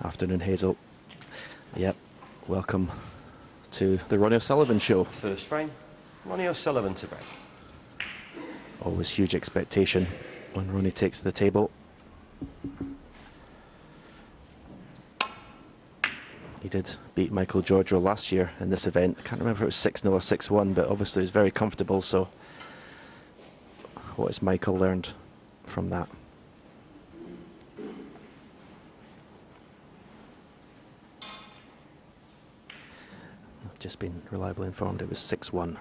Afternoon, Hazel. Yep, welcome to the Ronnie O'Sullivan Show. First frame, Ronnie O'Sullivan to break. Always huge expectation when Ronnie takes the table. He did beat Michael Georgiou last year in this event. I can't remember if it was 6-0 or 6-1, but obviously he was very comfortable, so what has Michael learned from that? I've just been reliably informed it was 6-1.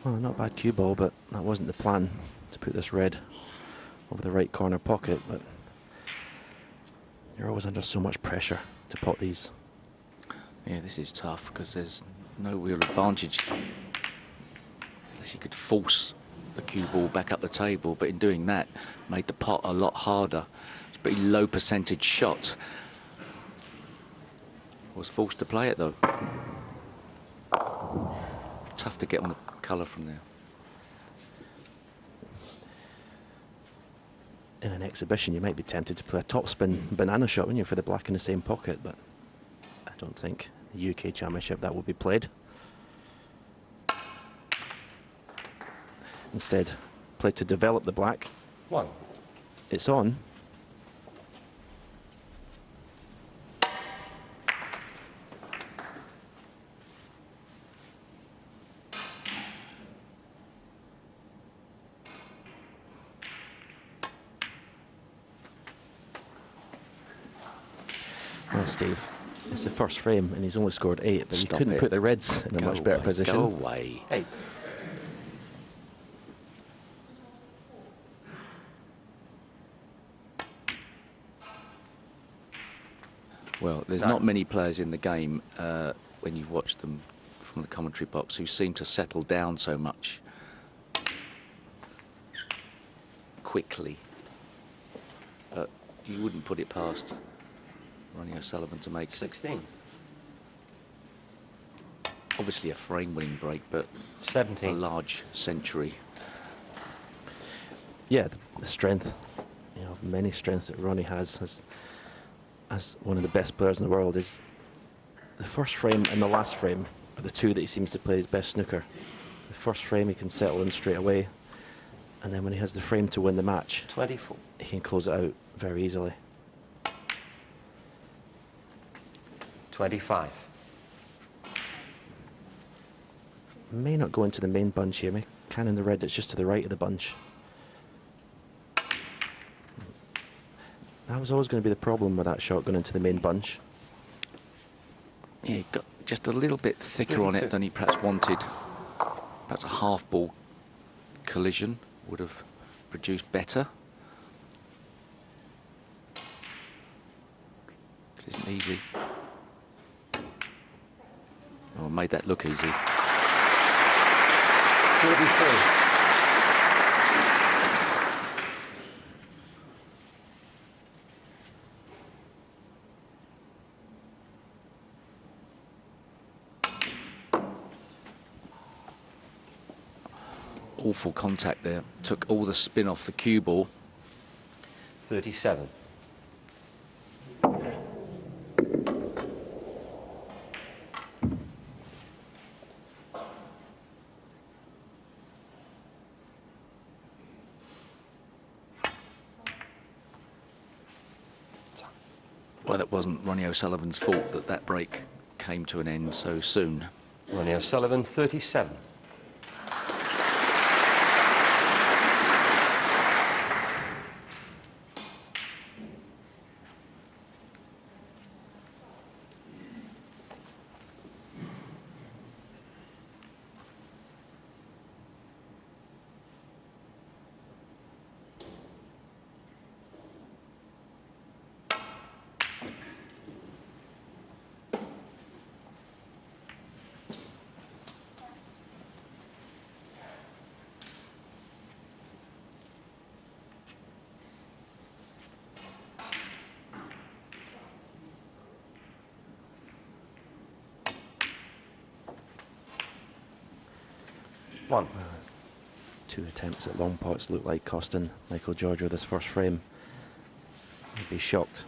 Well, not a bad cue ball, but that wasn't the plan, to put this red over the right corner pocket, but you're always under so much pressure to pot these. Yeah, this is tough because there's no real advantage unless you could force the cue ball back up the table, but in doing that made the pot a lot harder. It's a pretty low percentage shot. Was forced to play it though. Tough to get on the colour from there. In an exhibition, you might be tempted to play a topspin banana shot, wouldn't you, for the black in the same pocket, but I don't think the UK Championship that will be played. Instead, played to develop the black. One. It's on. Well, Steve, it's the first frame and he's only scored 8, but you couldn't put the reds in a much better position. Go away. 8. Well, there's not many players in the game when you've watched them from the commentary box who seem to settle down so much quickly. But you wouldn't put it past Ronnie O'Sullivan to make 16. Obviously a frame-winning break, but 17. a large century. Yeah, the strength, you know, many strengths that Ronnie has as one of the best players in the world is the first frame and the last frame are the two that he seems to play his best snooker. The first frame he can settle in straight away, and then when he has the frame to win the match, 24. he can close it out very easily. 25. May not go into the main bunch here, may can in the red, it's just to the right of the bunch. That was always going to be the problem with that shot going into the main bunch. Yeah, he got just a little bit thicker on it than he perhaps wanted. Perhaps a half-ball collision would have produced better. It isn't easy. Oh, made that look easy. 43. Awful contact there. Took all the spin off the cue ball. 37. Well, that wasn't Ronnie O'Sullivan's fault that that break came to an end so soon. Ronnie O'Sullivan, 37. 1. 2 attempts at long pots look like costing Michael Georgiou this first frame. I'd be shocked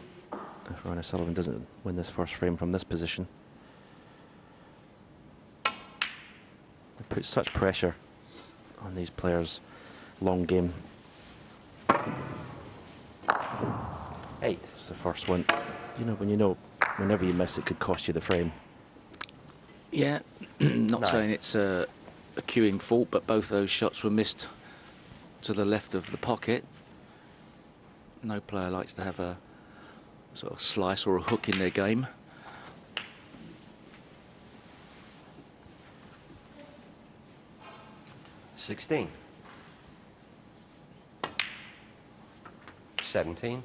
if Ronnie Sullivan doesn't win this first frame from this position. It puts such pressure on these players' long game. 8. It's the first one. You know, whenever you miss, it could cost you the frame. Yeah, not 9. saying it's a cueing fault, but both those shots were missed to the left of the pocket. No player likes to have a sort of slice or a hook in their game. $16. 17.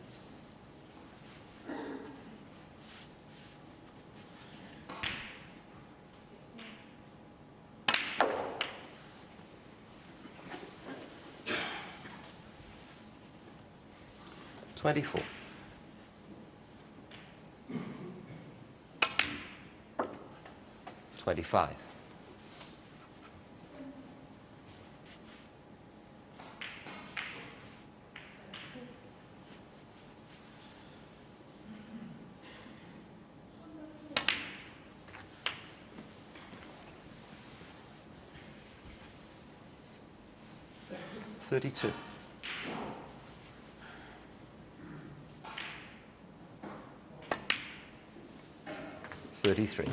24. 25. 32. 33.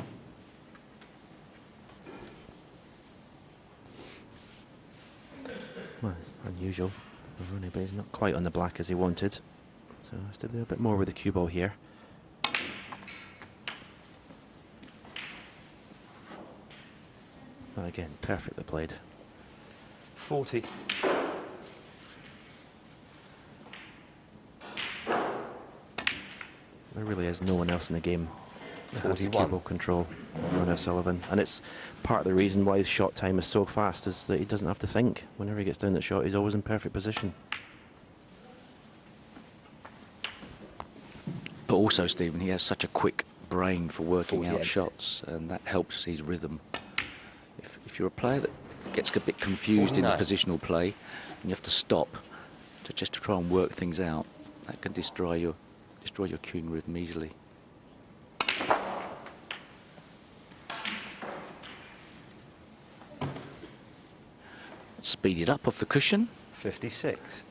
Well, it's unusual for Ronnie, but he's not quite on the black as he wanted. So has to do a bit more with the cue ball here. Well, again, perfectly played. 40. There really is no one else in the game that has the 41. cue ball control of Ronnie Sullivan, and it's part of the reason why his shot time is so fast, is that he doesn't have to think. Whenever he gets down that shot, he's always in perfect position. But also, Stephen, he has such a quick brain for working out 48. shots, and that helps his rhythm. If you're a player that gets a bit confused in the 49. positional play, and you have to stop to try and work things out, that can destroy your cueing rhythm easily. Speed it up off the cushion. 56.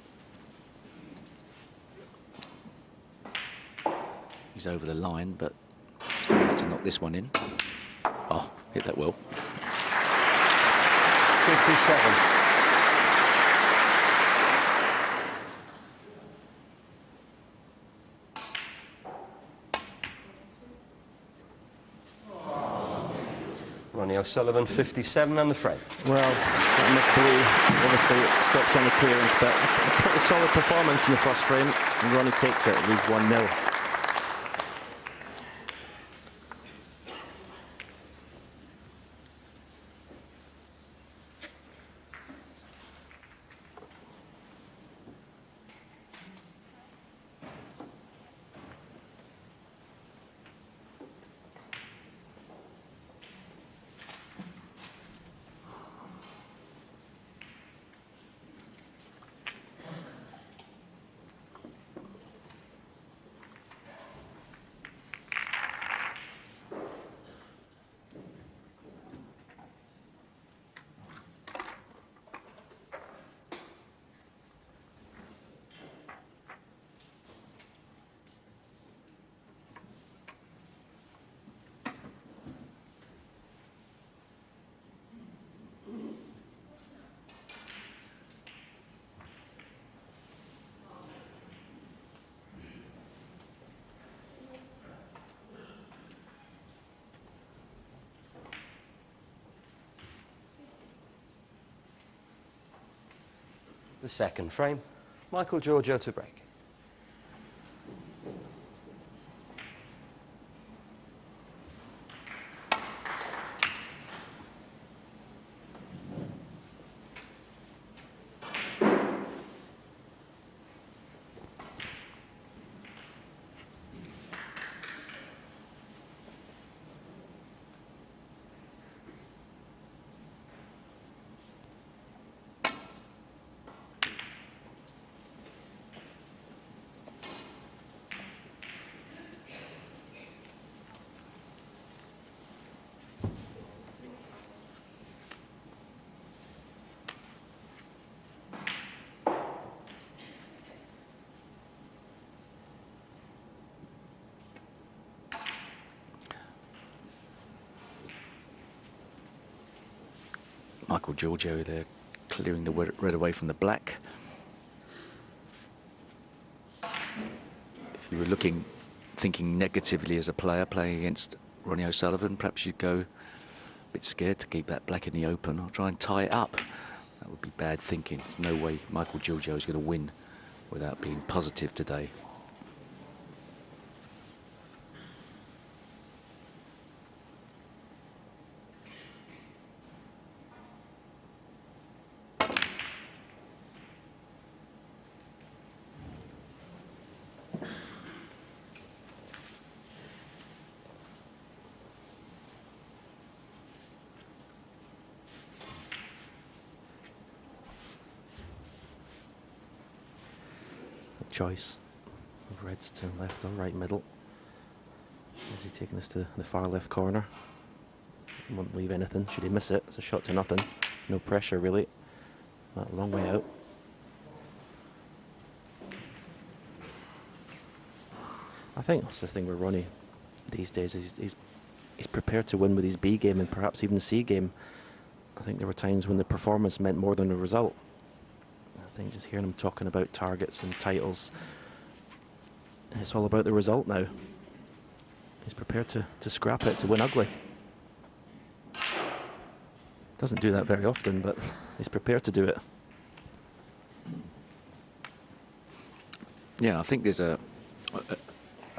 He's over the line, but still like to knock this one in. Oh, hit that well. 57. Ronnie O'Sullivan, 57 and the frame. Well, that missed blue obviously stops on the clearance, but a pretty solid performance in the first frame, and Ronnie takes it, leads 1-0. The second frame. Michael Georgiou to break. Michael Georgiou there, clearing the red away from the black. If you were thinking negatively as a player playing against Ronnie O'Sullivan, perhaps you'd go a bit scared to keep that black in the open. I'll try and tie it up. That would be bad thinking. There's no way Michael Georgiou is going to win without being positive today. Choice of reds to left or right middle. Is he taking this to the far left corner? Won't leave anything. Should he miss it, it's a shot to nothing. No pressure really. That long way out. I think that's the thing with Ronnie these days. Is he's prepared to win with his B game and perhaps even C game. I think there were times when the performance meant more than the result. I think just hearing him talking about targets and titles, it's all about the result now. He's prepared to scrap it, to win ugly. Doesn't do that very often, but he's prepared to do it. Yeah, I think there's a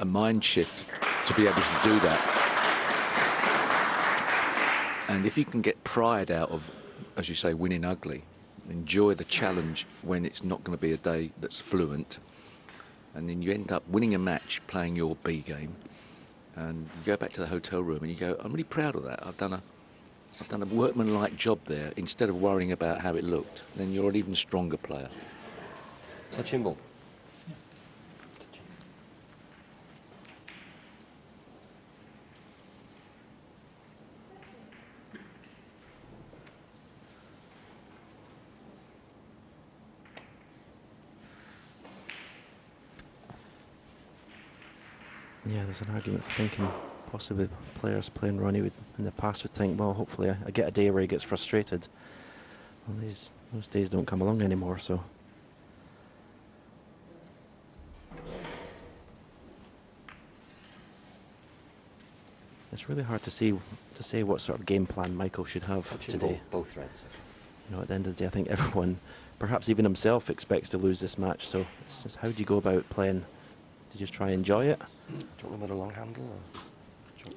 mind shift to be able to do that. And if you can get pride out of, as you say, winning ugly, enjoy the challenge when it's not going to be a day that's fluent, and then you end up winning a match playing your B game, and you go back to the hotel room and you go, I'm really proud of that. I've done a workmanlike job there, instead of worrying about how it looked. Then you're an even stronger player. Touching ball. Yeah, there's an argument for thinking possibly players playing Ronnie in the past would think, well, hopefully I get a day where he gets frustrated. Well, those days don't come along anymore, so. It's really hard to say what sort of game plan Michael should have Touching today. ball, both reds. You know, at the end of the day, I think everyone, perhaps even himself, expects to lose this match. So it's just, how do you go about playing? Do you just try and enjoy it? Do you want them with a long handle? Or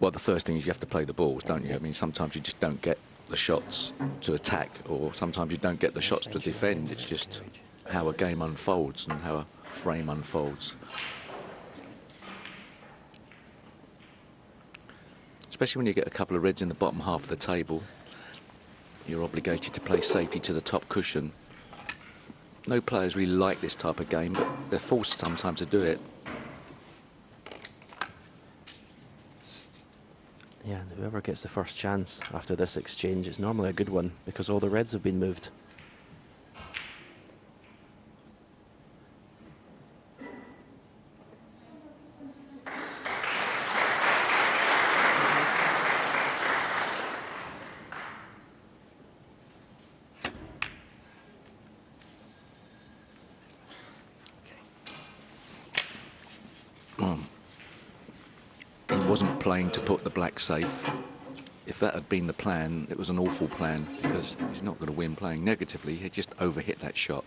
Well, the first thing is you have to play the balls, don't you? I mean, sometimes you just don't get the shots to attack, or sometimes you don't get the shots to defend. It's just how a game unfolds and how a frame unfolds. Especially when you get a couple of reds in the bottom half of the table, you're obligated to play safety to the top cushion. No players really like this type of game, but they're forced sometimes to do it. Yeah, and whoever gets the first chance after this exchange is normally a good one, because all the reds have been moved. He wasn't playing to put the black safe. If that had been the plan, it was an awful plan, because he's not going to win playing negatively. He just overhit that shot.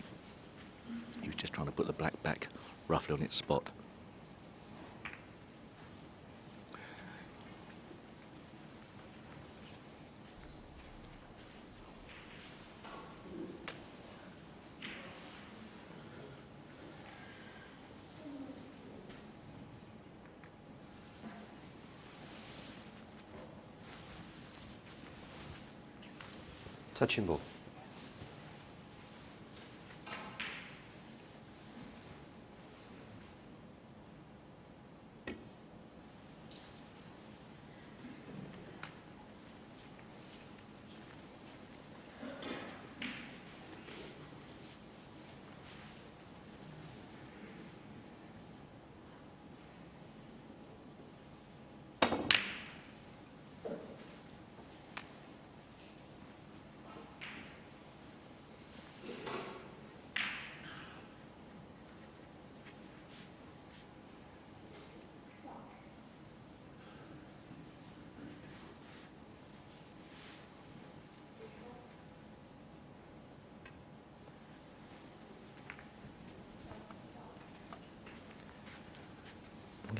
He was just trying to put the black back roughly on its spot. touching ball.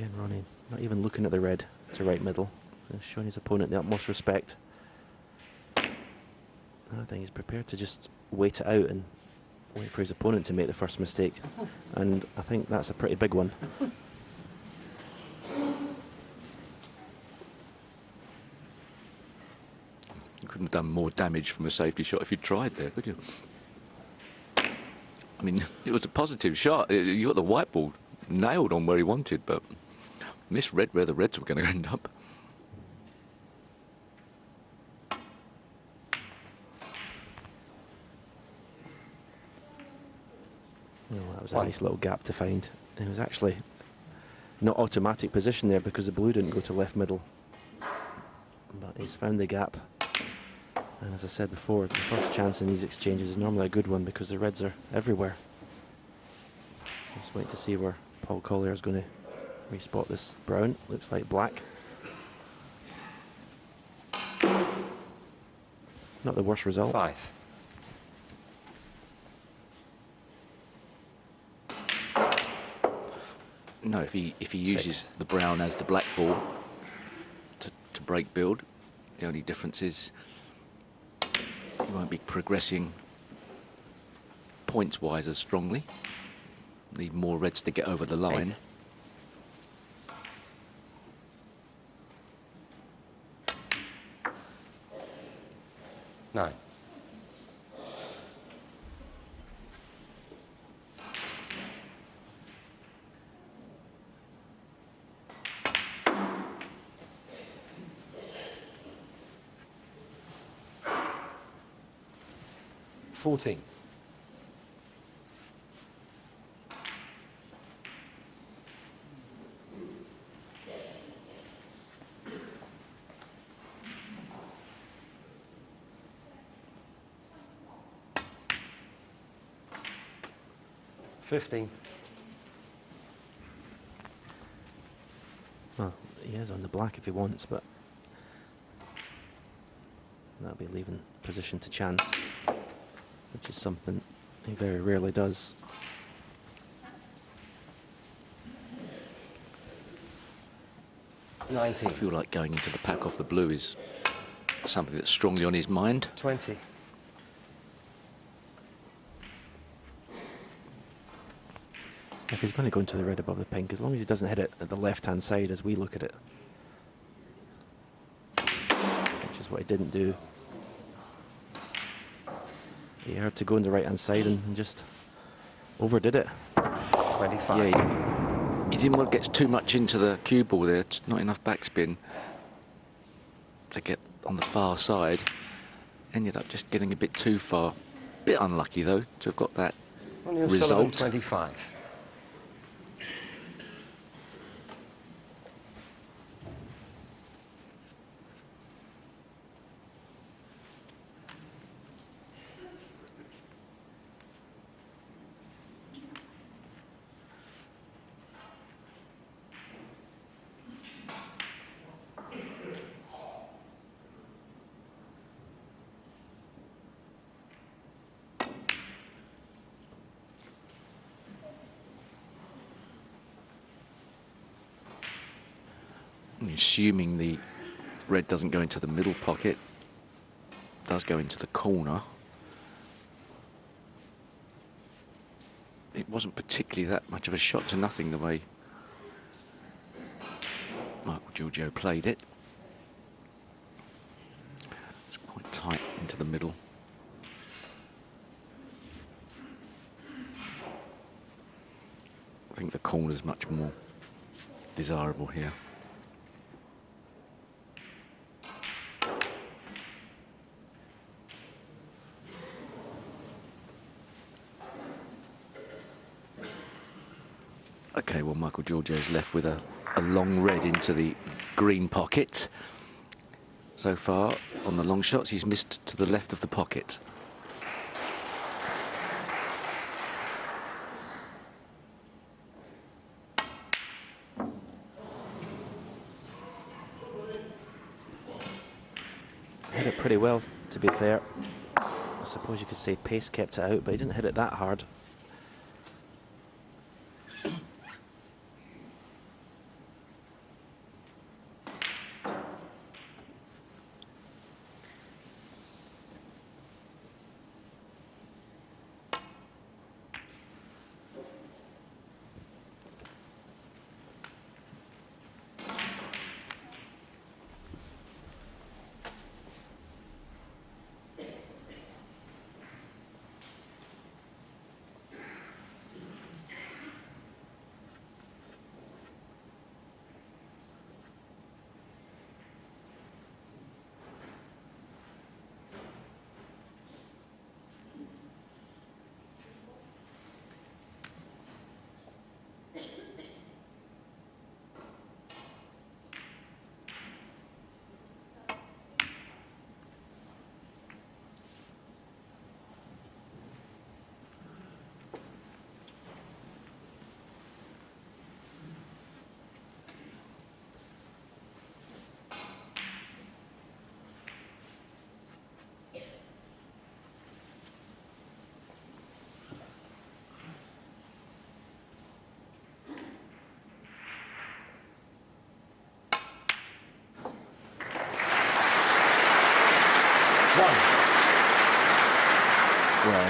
Again, Ronnie not even looking at the red to right middle, showing his opponent the utmost respect. I think he's prepared to just wait it out and wait for his opponent to make the first mistake. And I think that's a pretty big one. You couldn't have done more damage from a safety shot if you tried there, could you? I mean, it was a positive shot. You got the white ball nailed on where he wanted, but misread where the reds were going to end up. Oh, that was a nice little gap to find. It was actually not automatic position there because the blue didn't go to left middle. But he's found the gap. And as I said before, the first chance in these exchanges is normally a good one because the reds are everywhere. Just wait to see where Paul Collier is going to respot this brown. Looks like black. Not the worst result. 5. No, if he uses 6. the brown as the black ball to break build, the only difference is he won't be progressing points-wise as strongly. Need more reds to get over the line. 8. 9. $14. 15. Well, he is on the black if he wants, but that'll be leaving position to chance, which is something he very rarely does. I 19. feel like going into the pack off the blue is something that's strongly on his mind. 20. If he's going to go into the red above the pink, as long as he doesn't hit it at the left-hand side as we look at it, which is what he didn't do. He had to go on the right-hand side and just overdid it. 25. Yeah, he didn't want to get too much into the cue ball there. It's not enough backspin to get on the far side. Ended up just getting a bit too far. Bit unlucky though to have got that Ronnie O'Sullivan, result. 25. Assuming the red doesn't go into the middle pocket, does go into the corner. It wasn't particularly that much of a shot to nothing the way Michael Georgiou played it. It's quite tight into the middle. I think the corner's much more desirable here. Okay, well, Michael Georgiou's left with a long red into the green pocket. So far, on the long shots, he's missed to the left of the pocket. Hit it pretty well, to be fair. I suppose you could say pace kept it out, but he didn't hit it that hard.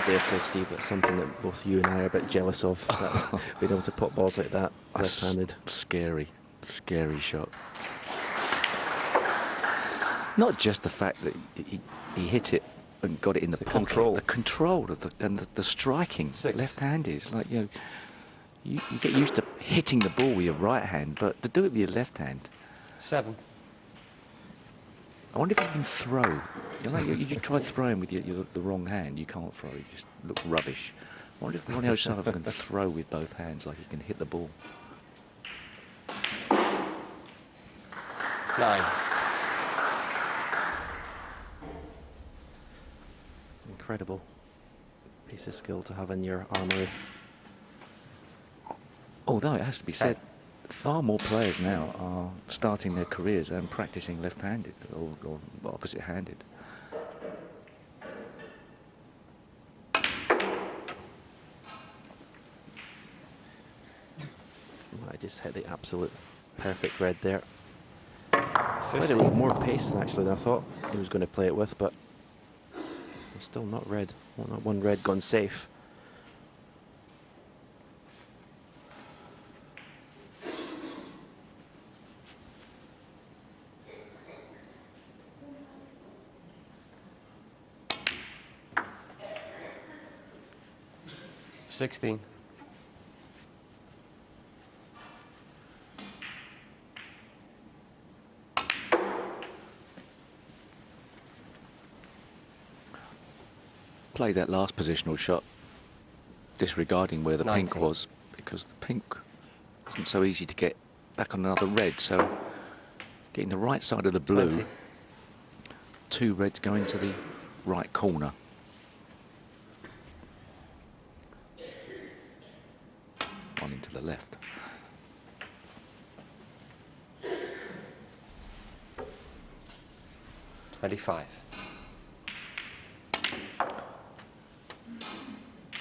dare say, Steve, that's something that both you and I are a bit jealous of, that being able to put balls like that left-handed. Scary, scary shot. Not just the fact that he hit it and got it in the pocket. control. The control and the striking, 6. left-handed. It's like, you know, you get used to hitting the ball with your right hand, but to do it with your left hand. 7. I wonder if you can throw. You know, you try throwing with the wrong hand, you can't throw. You just look rubbish. I wonder if Ronnie O'Sullivan can throw with both hands like he can hit the ball. 9. Incredible piece of skill to have in your armoury. Although it has to be said, far more players now are starting their careers and practicing left-handed or opposite-handed. I just hit the absolute perfect red there. 50. Quite a lot more pace than actually than I thought he was going to play it with, but it's still not red. Well, not one red gone safe. $16. Play that last positional shot disregarding where the 19. pink was, because the pink wasn't so easy to get back on another red. So getting the right side of the blue, 20. 2 reds going to the right corner. One into the left. $25.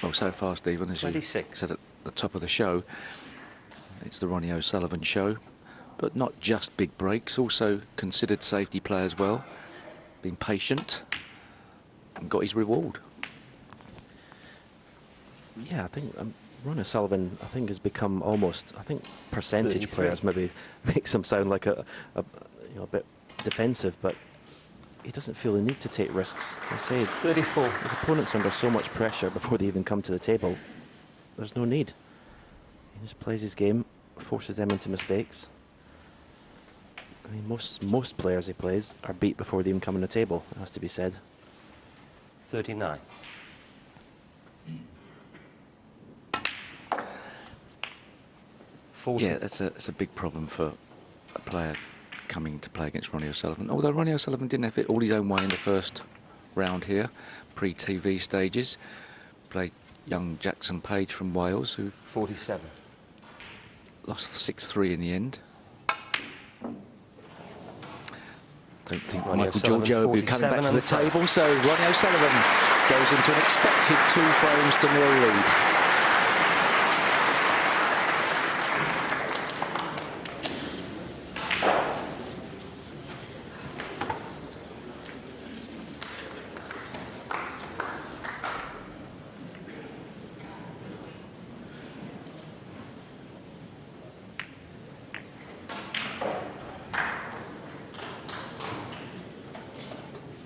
Well, so far, Stephen, as you 26. said at the top of the show, it's the Ronnie O'Sullivan show, but not just big breaks, also considered safety play as well, been patient and got his reward. Yeah, I think Ronnie O'Sullivan, I think, has become almost, I think percentage 33. players maybe makes him sound like a bit defensive, but he doesn't feel the need to take risks. I say his 34. opponents are under so much pressure before they even come to the table. There's no need. He just plays his game, forces them into mistakes. I mean, most players he plays are beat before they even come on the table, it has to be said. 39. Yeah, that's a big problem for a player coming to play against Ronnie O'Sullivan. Although Ronnie O'Sullivan didn't have it all his own way in the first round here, pre-TV stages. Played young Jackson Page from Wales, who 47. lost 6-3 in the end. Don't think Ronnie Michael O'Sullivan, Georgiou will be coming back to the 47 and table, so Ronnie O'Sullivan goes into an expected 2 frames to 0 lead.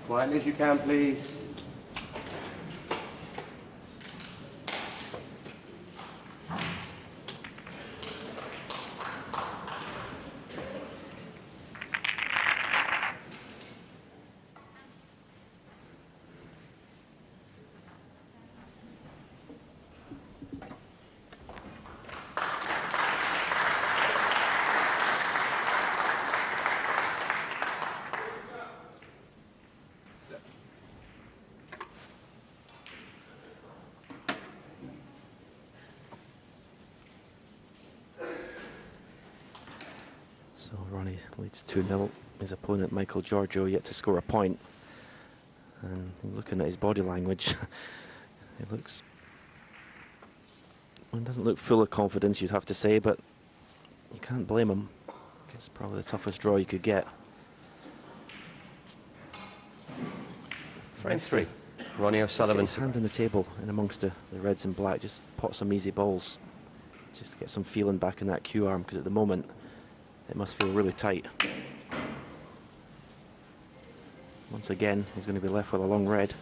Quietly as you can, please. So Ronnie leads 2-0. His opponent, Michael Georgiou, yet to score a point. And looking at his body language, it looks... Well, it doesn't look full of confidence, you'd have to say, but you can't blame him. It's probably the toughest draw you could get. Frame 3. Ronnie Just get O'Sullivan. his hand on the table and amongst the reds and black, just pot some easy balls. Just get some feeling back in that cue arm, because at the moment it must feel really tight. Once again, he's going to be left with a long red.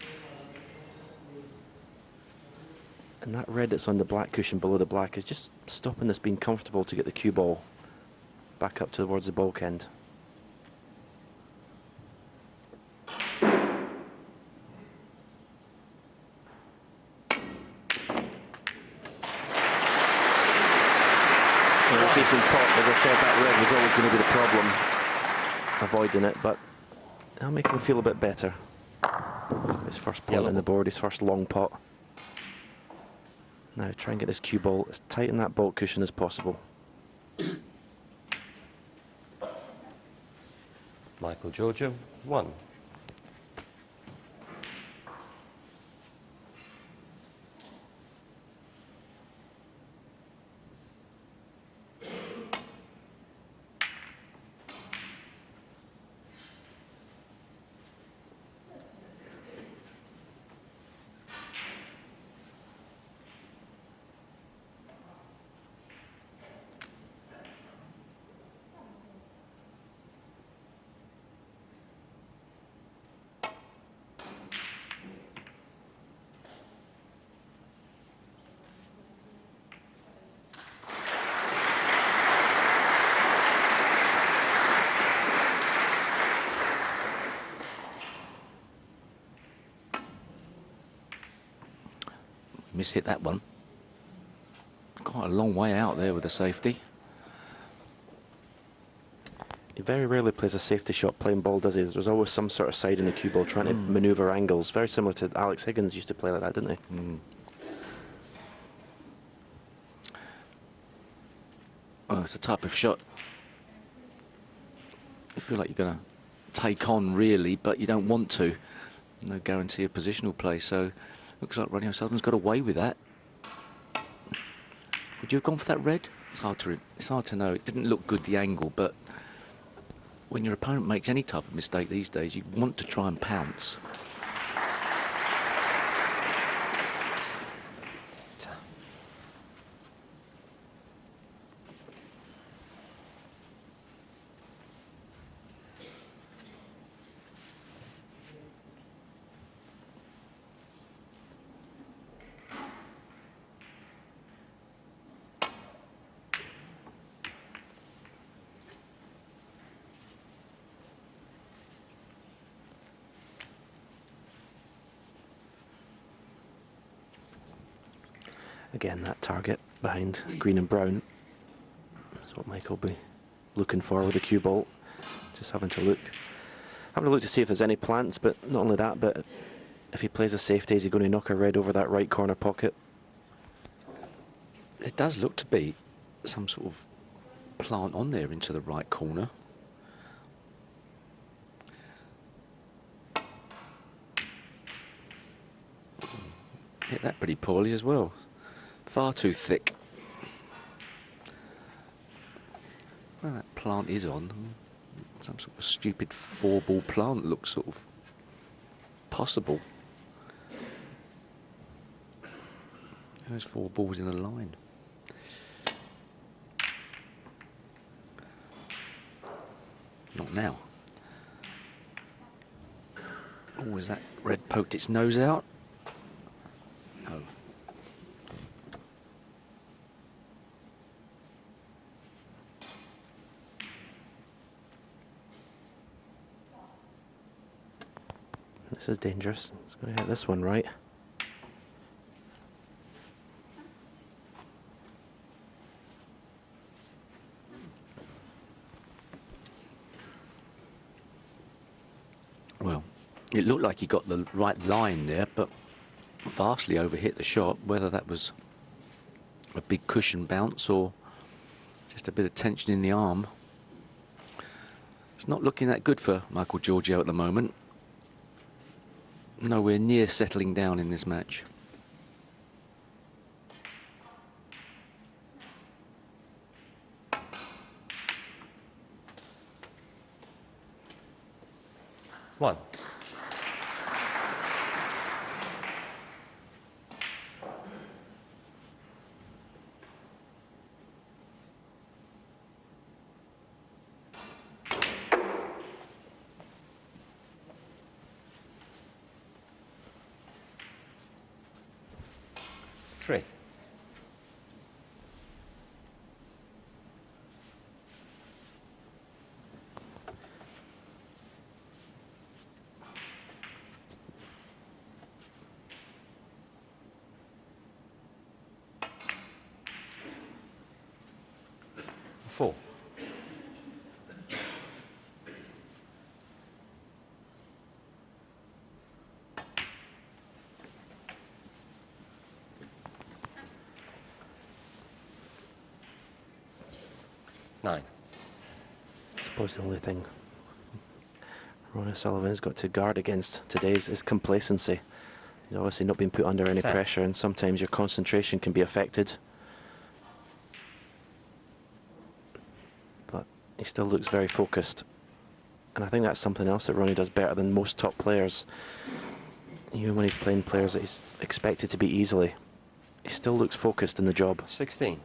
And that red that's on the black cushion below the black is just stopping this being comfortable to get the cue ball back up towards the bulk end. Decent pot, as I said, that red was always going to be the problem, avoiding it, but I'll make him feel a bit better. His first point on the board, his first long pot. Now try and get this cue ball as tight in that bulk cushion as possible. Michael Georgiou, 1. Mishit that one. Quite a long way out there with the safety. He very rarely plays a safety shot playing ball, does he? There's always some sort of side in the cue ball trying to manoeuvre angles. Very similar to Alex Higgins used to play like that, didn't he? Oh, it's a type of shot you feel like you're going to take on, really, but you don't want to. No guarantee of positional play, so looks like Ronnie O'Sullivan's got away with that. Would you have gone for that red? It's hard to know. It didn't look good, the angle, but when your opponent makes any type of mistake these days, you want to try and pounce. Again, that target behind green and brown. That's what Mike will be looking for with the cue ball. Just having to look to see if there's any plants, but not only that, but if he plays a safety, is he going to knock a red over that right corner pocket? It does look to be some sort of plant on there into the right corner. Hit that pretty poorly as well. Far too thick. Well, that plant is on. Some sort of stupid 4-ball plant looks sort of possible. Those 4 balls in a line. Not now. Oh, has that red poked its nose out? No. This is dangerous. It's going to hit this one right. Well, it looked like he got the right line there, but vastly overhit the shot. Whether that was a big cushion bounce or just a bit of tension in the arm. It's not looking that good for Michael Georgiou at the moment. Nowhere near settling down in this match. 63. Four. Nine. I suppose the only thing Ronnie Sullivan's got to guard against today is complacency. He's obviously not been put under any 10. pressure, and sometimes your concentration can be affected. But he still looks very focused. And I think that's something else that Ronnie does better than most top players. Even when he's playing players that he's expected to beat easily, he still looks focused in the job. 16.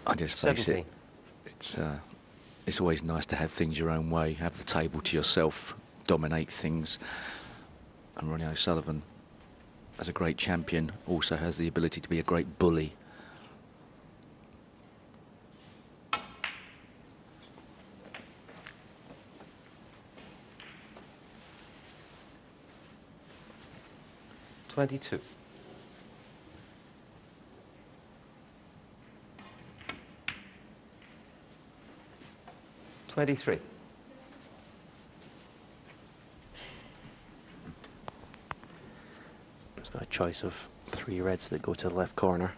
I just face 17. it. It's always nice to have things your own way, have the table to yourself, dominate things. And Ronnie O'Sullivan, as a great champion, also has the ability to be a great bully. $22. 23. He's got a choice of 3 reds that go to the left corner.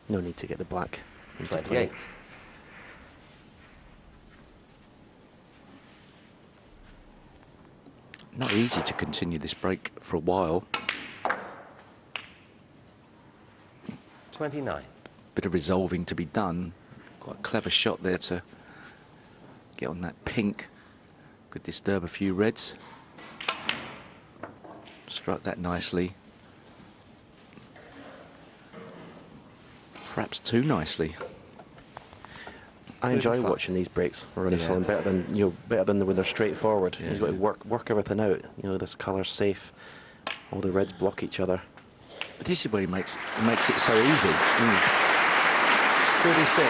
No need to get the black into play. 28. Not easy to continue this break for a while. 29. Bit of resolving to be done. Quite a clever shot there to get on that pink. Could disturb a few reds. Struck that nicely. Perhaps too nicely. I enjoy 35. watching these breaks, Ronnie Yeah. Sullivan, better than when they're straightforward. Yeah, He's got to yeah. work everything out. You know, this colour's safe. All the reds block each other. But this is where he makes it so easy. 36.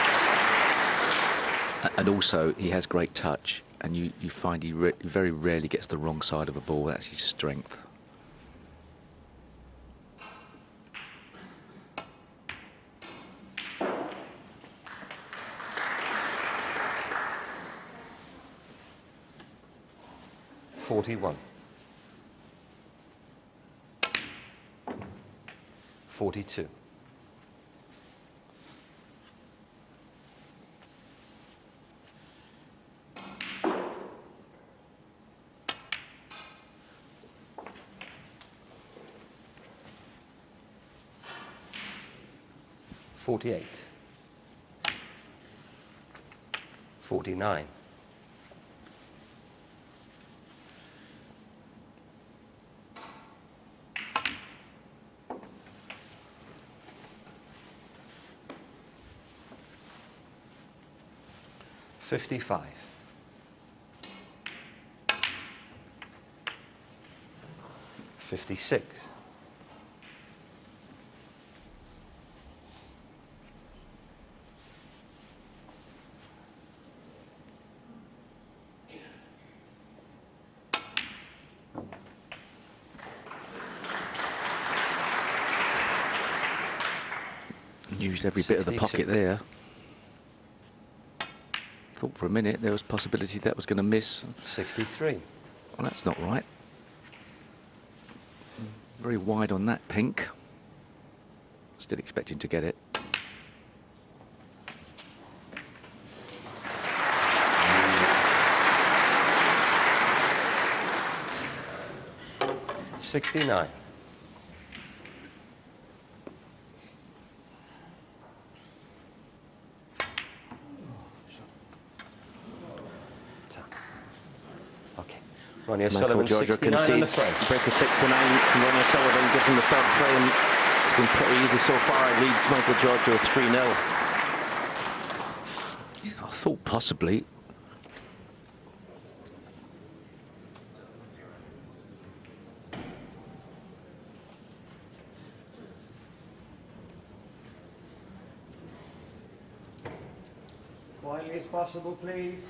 And also, he has great touch, and you find he very rarely gets the wrong side of a ball. That's his strength. $41. 42. 48. 49. 55. 56. 'Used every bit of the 62. pocket there. Thought for a minute there was possibility that was going to miss. 63. Well, that's not right. Very wide on that pink. Still expecting to get it. $69. Okay. Ronnie Ronnie Michael O'Sullivan, Georgiou 69 on the concedes. frame. Break of 6-9. Ronnie O'Sullivan gives him the third frame. It's been pretty easy so far. It leads Michael Georgiou 3-0. I thought possibly. Quietly as possible, please.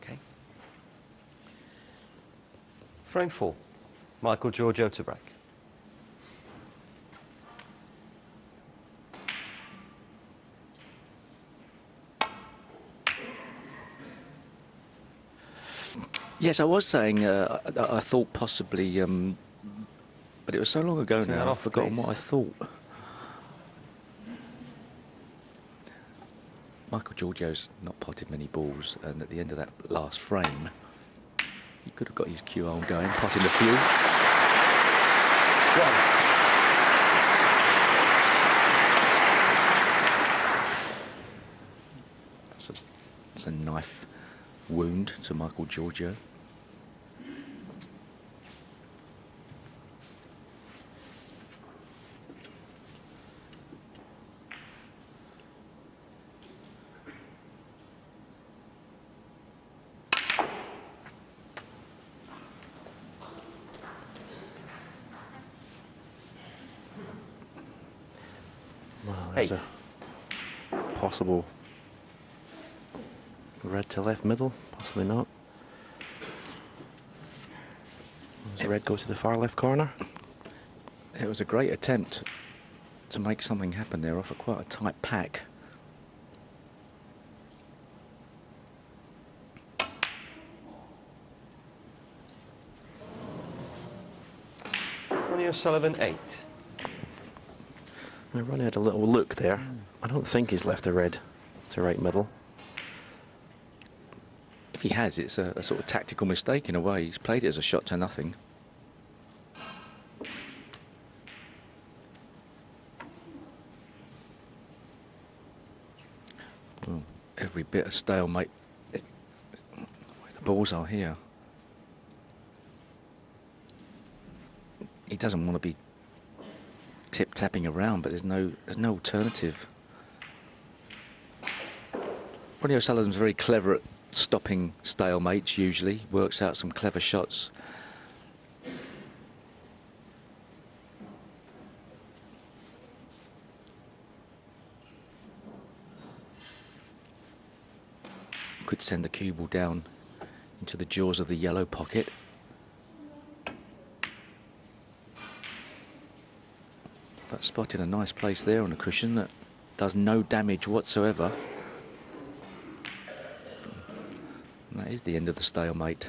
Okay. Frame 4. Michael Georgiou to break. Yes, I was saying I thought possibly, but it was so long ago Turn that now, I've off, forgotten please. what I thought. Michael Georgiou's not potted many balls, and at the end of that last frame, he could have got his cue on going, potting a few. That's a knife wound to Michael Georgiou. Well, there's 8. a possible red to left middle, possibly not. Does red go to the far left corner? It was a great attempt to make something happen there off quite a tight pack. Ronnie O'Sullivan, 8. Now, Ronnie had a little look there. I don't think he's left a red to right middle. If he has, it's a sort of tactical mistake in a way. He's played it as a shot to nothing. Well, every bit of stalemate where the balls are here. He doesn't want to be tip-tapping around, but there's no alternative. Ronnie O'Sullivan's very clever at stopping stalemates, usually. Works out some clever shots. Could send the cue ball down into the jaws of the yellow pocket. But spotted a nice place there on a cushion that does no damage whatsoever. And that is the end of the stalemate.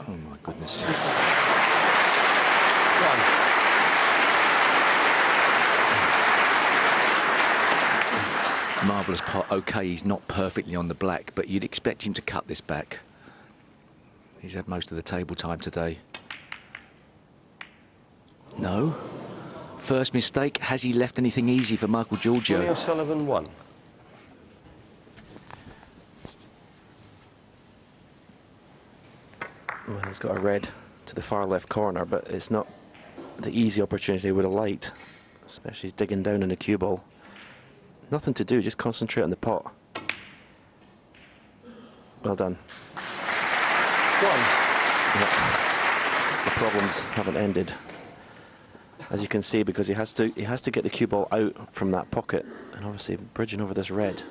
Oh my goodness. Marvellous pot. OK, he's not perfectly on the black, but you'd expect him to cut this back. He's had most of the table time today. No. First mistake. Has he left anything easy for Michael Georgiou? Ronnie O'Sullivan 1. Well, he's got a red to the far left corner, but it's not the easy opportunity he would have liked, especially he's digging down in the cue ball. Nothing to do, just concentrate on the pot. Well done. Yeah. The problems haven't ended, as you can see, because he has to get the cue ball out from that pocket, and obviously bridging over this red.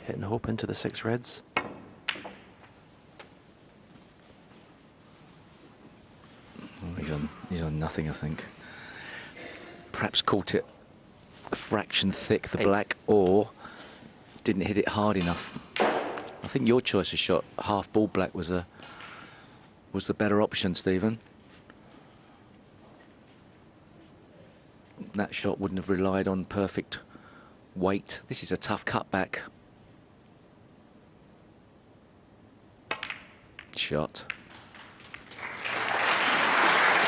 Hitting a hope into the 6 reds. Oh, he's on nothing, I think. Perhaps caught it a fraction thick, the black, or didn't hit it hard enough. I think your choice of shot, half ball black, was the better option, Stephen. That shot wouldn't have relied on perfect weight. This is a tough cutback. Shot.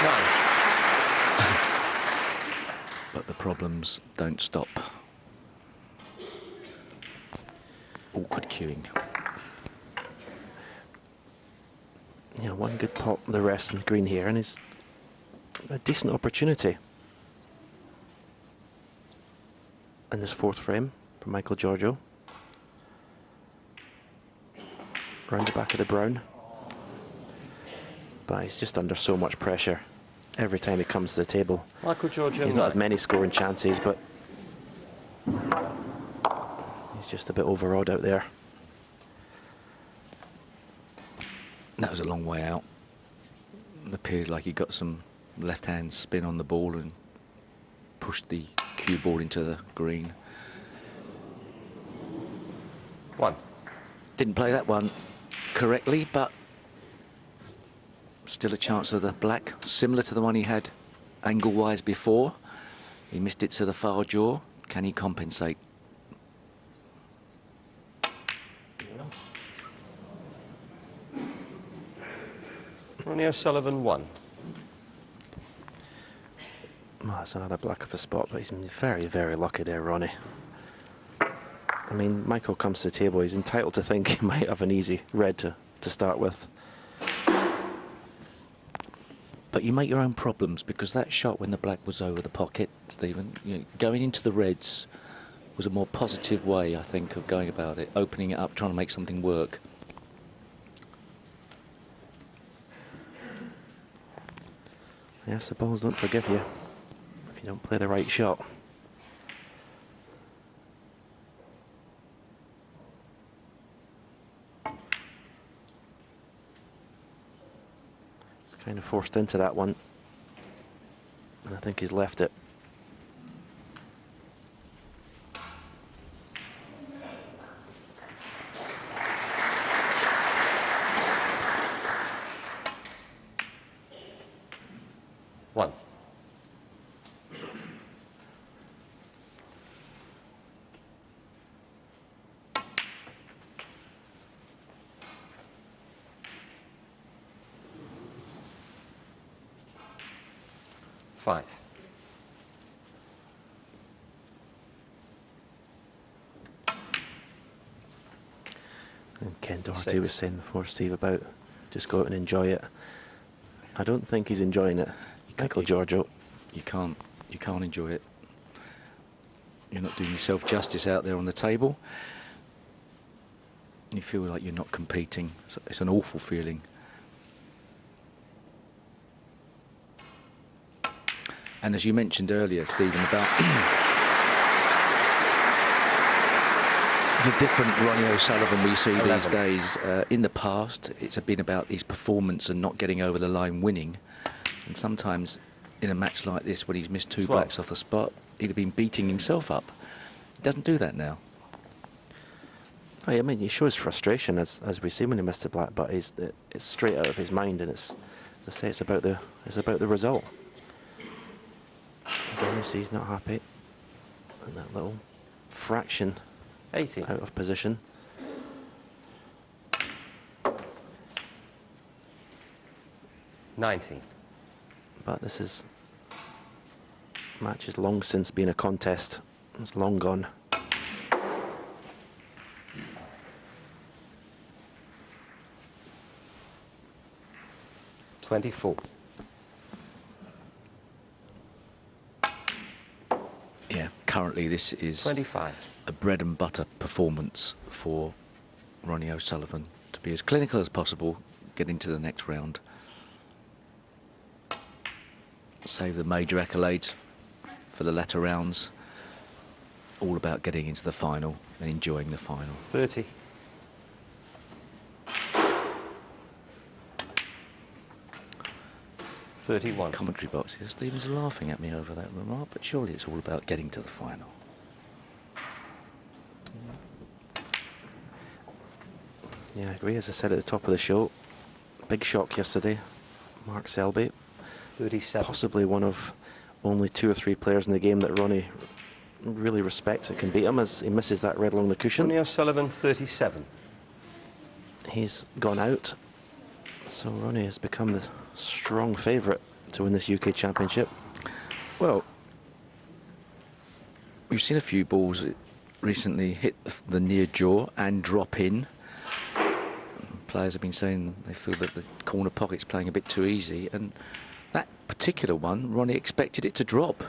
No. But the problems don't stop. Awkward cueing. You know, one good pot, the rest in the green here, and it's a decent opportunity in this 4th frame for Michael Georgiou. Round the back of the brown. But he's just under so much pressure every time he comes to the table. Michael Georgiou. He's not had many scoring chances, but he's just a bit overawed out there. That was a long way out. It appeared like he got some left-hand spin on the ball and pushed the cue ball into the green. 1. Didn't play that one correctly, but still a chance of the black, similar to the one he had angle-wise before. He missed it to the far jaw. Can he compensate? Ronnie O'Sullivan 1. Well, that's another black of a spot, but he's been very, very lucky there, Ronnie. I mean, Michael comes to the table, he's entitled to think he might have an easy red to start with. But you make your own problems, because that shot when the black was over the pocket, Stephen, you know, going into the reds was a more positive way, I think, of going about it, opening it up, trying to make something work. Yes, the balls don't forgive you if you don't play the right shot. He's kind of forced into that one, and I think he's left it. 5. And Ken Doherty 6. was saying before, Steve, about just go out and enjoy it. I don't think he's enjoying it. Michael Georgiou. You can't enjoy it. You're not doing yourself justice out there on the table. You feel like you're not competing. It's an awful feeling. And as you mentioned earlier, Stephen, about the different Ronnie O'Sullivan we see 11. these days. In the past, it's been about his performance and not getting over the line winning. And sometimes in a match like this, when he's missed 2 12. blacks off the spot, he'd have been beating himself up. He doesn't do that now. Oh, yeah, I mean, he shows frustration as we see when he missed a black, but it's straight out of his mind, and it's, as I say, it's about the result. Again, you see he's not happy, and that little fraction 18. out of position. $19. But match has long since been a contest. It's long gone. $24. Yeah, currently this is 25. a bread and butter performance for Ronnie O'Sullivan, to be as clinical as possible, get into the next round, save the major accolades for the latter rounds. All about getting into the final and enjoying the final. 30. $31. Commentary box here, Stephen's laughing at me over that remark, but surely it's all about getting to the final. Yeah, I agree. As I said at the top of the show, big shock yesterday. Mark Selby, 37. possibly one of only 2 or 3 players in the game that Ronnie really respects that can beat him, as he misses that red along the cushion. Ronnie O'Sullivan, 37. He's gone out, so Ronnie has become the strong favourite to win this UK Championship. Well, we've seen a few balls recently hit the near jaw and drop in. Players have been saying they feel that the corner pocket's playing a bit too easy, and that particular one, Ronnie expected it to drop.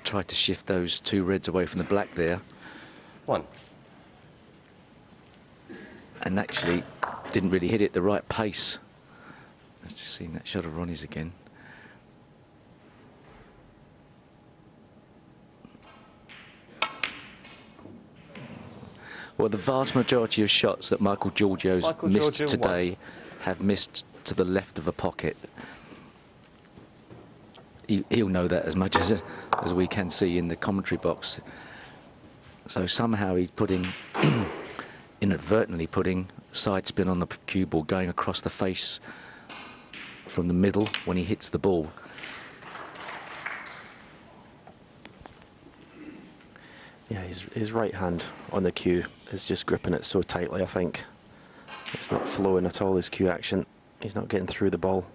Tried to shift those 2 reds away from the black there, 1. and actually didn't really hit it the right pace. Let's just see that shot of Ronnie's again. Well, the vast majority of shots that Michael Georgiou's missed Georgiou today have missed to the left of a pocket. He'll know that as much as we can see in the commentary box. So somehow he's putting, inadvertently putting side spin on the cue ball, going across the face from the middle when he hits the ball. Yeah, his right hand on the cue is just gripping it so tightly, I think. It's not flowing at all, his cue action. He's not getting through the ball.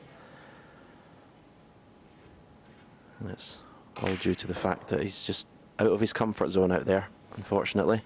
And it's all due to the fact that he's just out of his comfort zone out there, unfortunately.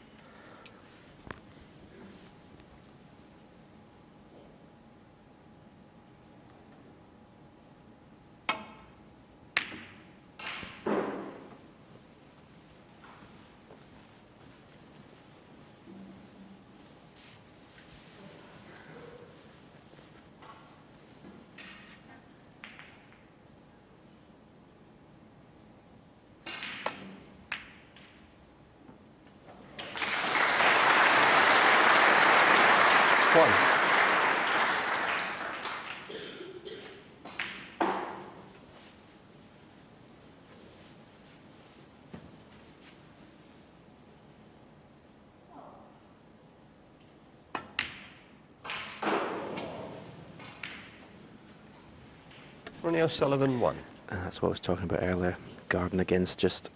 Ronnie O'Sullivan, 1. That's what I was talking about earlier. Guarding against just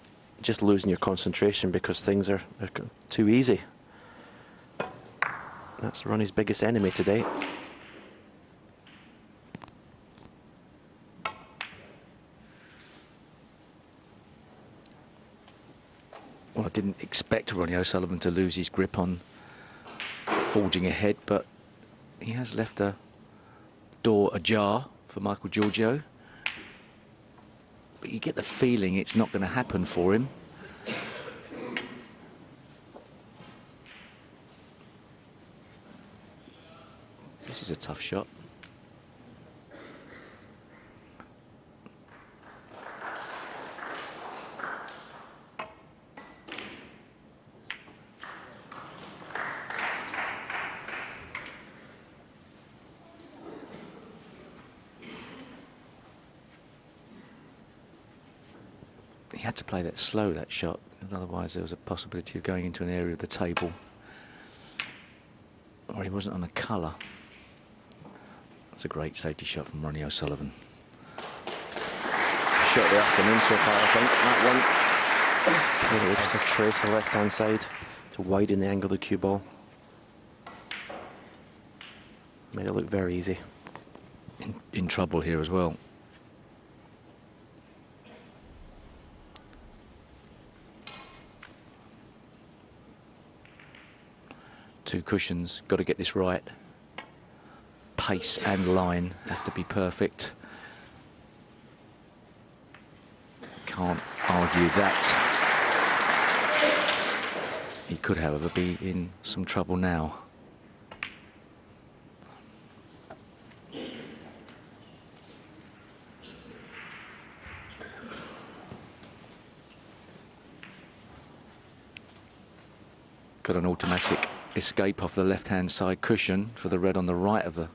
losing your concentration because things are too easy. That's Ronnie's biggest enemy today. Well, I didn't expect Ronnie O'Sullivan to lose his grip on forging ahead, but he has left the door ajar for Michael Georgiou. But you get the feeling it's not going to happen for him. This is a tough shot. He had to play that slow, that shot, otherwise there was a possibility of going into an area of the table or he wasn't on a colour. That's a great safety shot from Ronnie O'Sullivan. Shot of the afternoon so far, I think. That one. Really just a trace the left-hand side to widen the angle of the cue ball. Made it look very easy. In trouble here as well. Two cushions, got to get this right. Pace and line have to be perfect. Can't argue that. He could, however, be in some trouble now. Got an automatic escape off the left-hand side cushion for the red on the right of the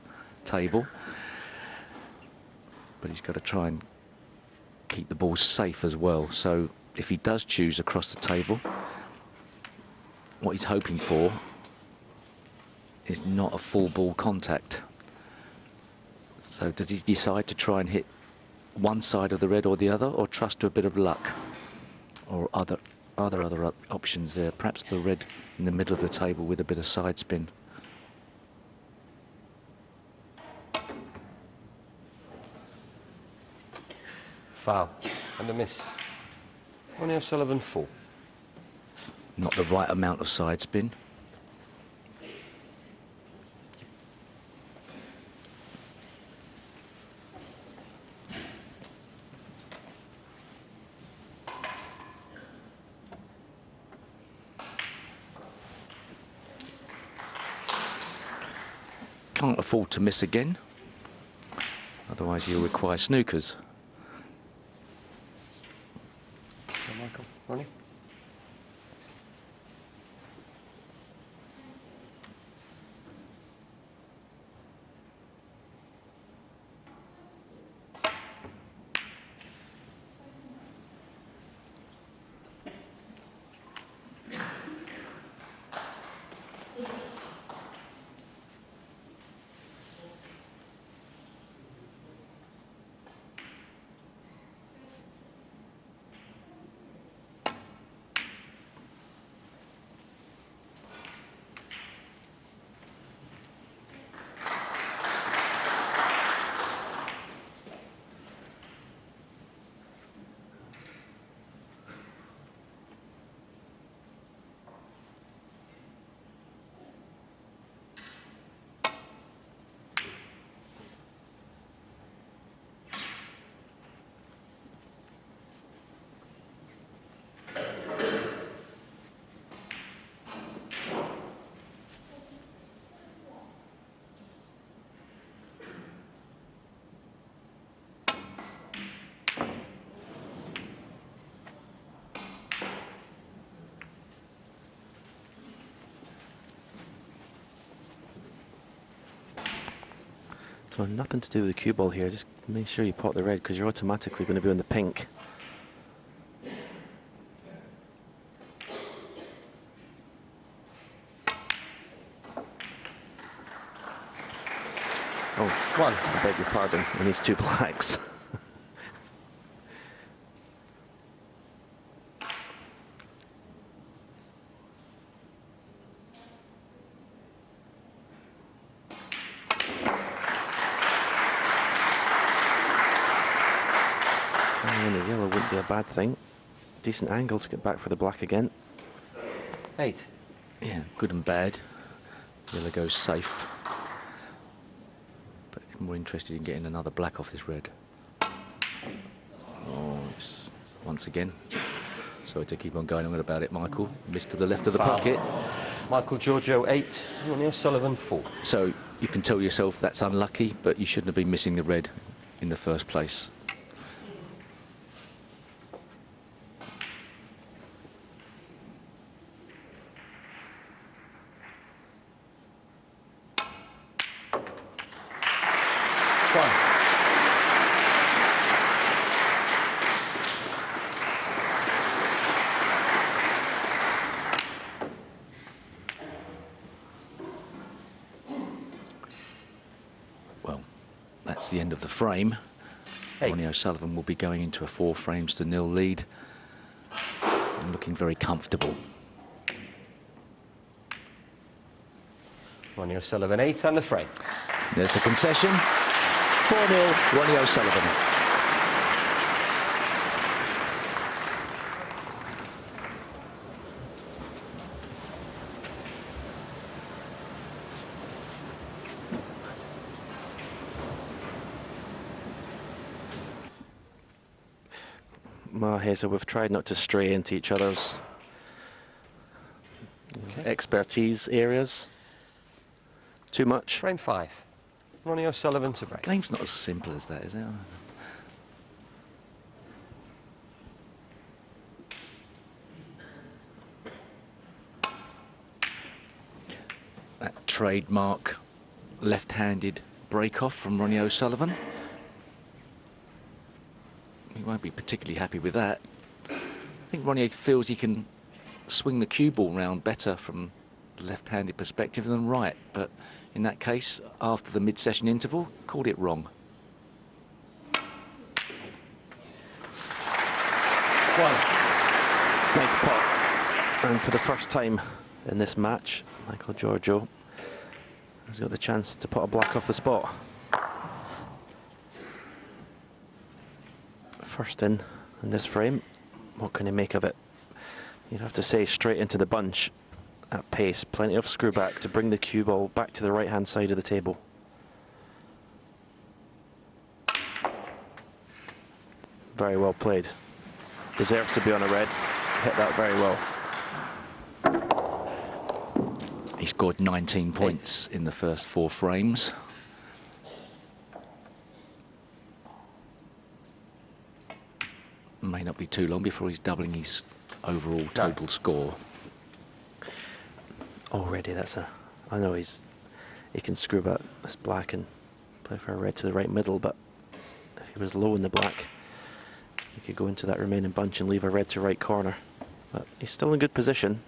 table. But he's got to try and keep the ball safe as well. So if he does choose across the table, what he's hoping for is not a full ball contact. So does he decide to try and hit one side of the red or the other, or trust to a bit of luck? Or other options there? Perhaps the red in the middle of the table with a bit of side spin. Foul and a miss. Ronnie O'Sullivan full. Not the right amount of side spin. Can't afford to miss again, otherwise you'll require snookers. Michael, Ronnie. So nothing to do with the cue ball here, just make sure you pot the red because you're automatically going to be on the pink. Oh, one. I beg your pardon, it needs two blacks. And the yellow wouldn't be a bad thing. Decent angle to get back for the black again. 8. Yeah, good and bad. Yellow goes safe. But more interested in getting another black off this red. Oh, it's once again. Sorry to keep on going on about it, Michael. Missed to the left of the Foul. pocket. Michael Georgiou 8, Ronnie O'Sullivan 4. So you can tell yourself that's unlucky, but you shouldn't have been missing the red in the first place. Well, that's the end of the frame. 8. Ronnie O'Sullivan will be going into a 4 frames to 0 lead and looking very comfortable. Ronnie O'Sullivan 8 and the frame. There's the concession. 4-0, Ronnie O'Sullivan. Well, Hazel, we've tried not to stray into each other's expertise areas too much. Frame 5. Ronnie O'Sullivan to break. Game's not as simple as that, is it? That trademark left-handed break-off from Ronnie O'Sullivan. He won't be particularly happy with that. I think Ronnie feels he can swing the cue ball round better from the left-handed perspective than right, but in that case, after the mid-session interval, called it wrong. 1. Nice pot. And for the first time in this match, Michael Georgiou has got the chance to put a black off the spot. First in this frame, what can he make of it? You'd have to say straight into the bunch at pace, plenty of screw back to bring the cue ball back to the right hand side of the table. Very well played. Deserves to be on a red. Hit that very well. He scored 19 points in the first 4 frames. May not be too long before he's doubling his overall total score. Already, I know he can screw back this black and play for a red to the right middle, but if he was low in the black, he could go into that remaining bunch and leave a red to right corner. But he's still in good position.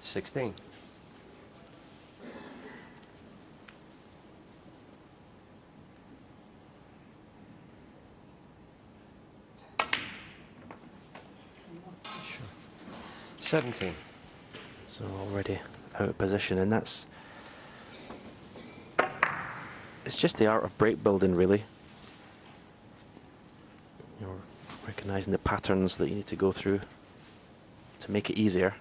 16. Sure. 17. So already out of position, and it's just the art of break building, really. You're recognizing the patterns that you need to go through to make it easier.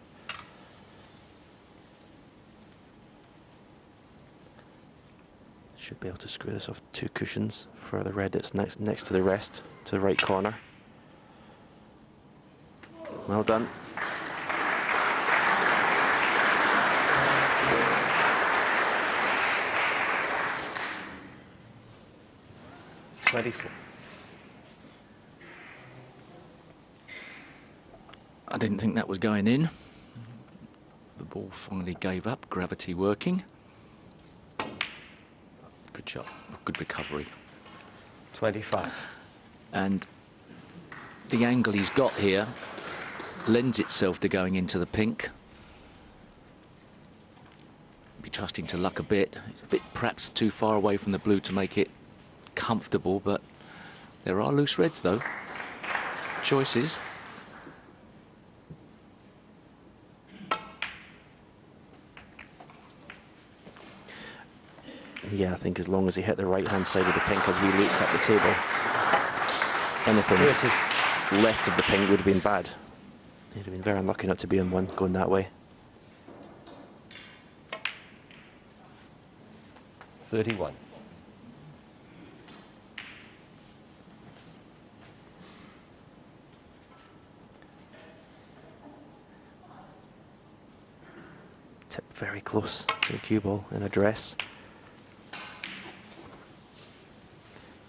Should be able to screw this off 2 cushions for the red that's next to the rest, to the right corner. Well done. I didn't think that was going in. The ball finally gave up, gravity working. Good shot, good recovery. 25. And the angle he's got here lends itself to going into the pink. Be trusting to luck a bit. It's a bit perhaps too far away from the blue to make it comfortable, but there are loose reds though. Choices. Yeah, I think as long as he hit the right-hand side of the pink as we look at the table, anything left of the pink would have been bad. He'd have been very unlucky not to be on one going that way. 31. Tip very close to the cue ball in address.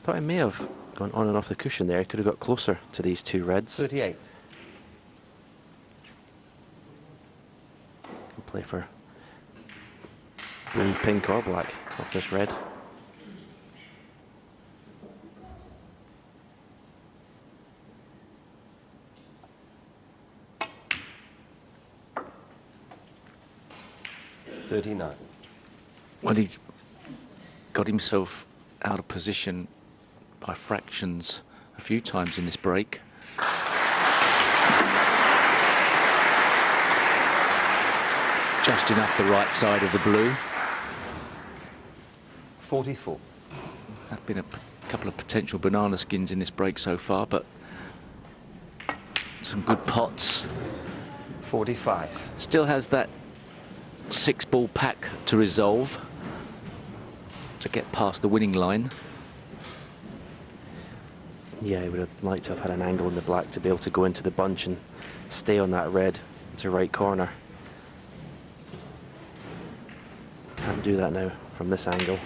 Thought he may have gone on and off the cushion there. He could have got closer to these two reds. 38. Can play for blue, pink or black off this red. Well, he's got himself out of position by fractions a few times in this break. Just enough the right side of the blue. 44. Have been a couple of potential banana skins in this break so far, but some good pots. 45. Still has that 6-ball pack to resolve to get past the winning line. Yeah, he would have liked to have had an angle in the black to be able to go into the bunch and stay on that red to right corner. Can't do that now from this angle.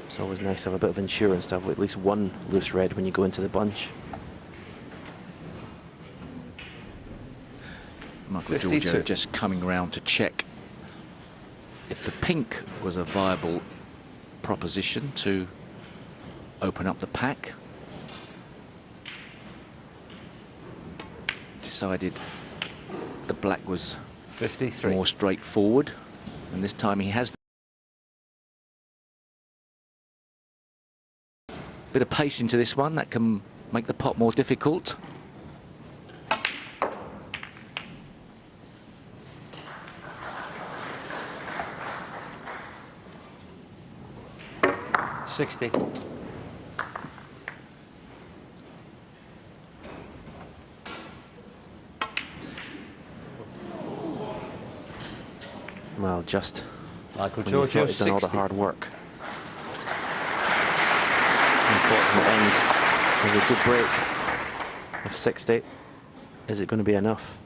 It's always nice to have a bit of insurance to have at least one loose red when you go into the bunch. Michael 52. Georgiou just coming round to check if the pink was a viable proposition to open up the pack. Decided the black was 53. more straightforward, and this time he has a bit of pace into this one that can make the pot more difficult. 60. Well, just Michael when you thought Georgiou, he'd done all the 60. hard work. Unfortunate end. There's a good break of 60. Is it going to be enough?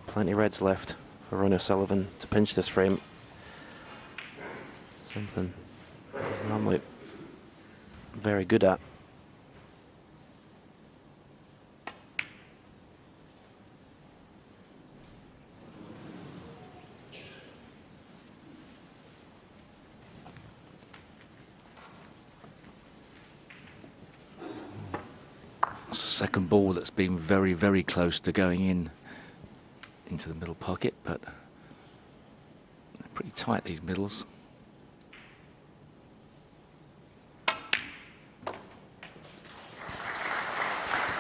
Plenty of reds left for Ronnie O'Sullivan to pinch this frame. Something he's normally very good at. It's the second ball that's been very, very close to going into the middle pocket, but they're pretty tight, these middles.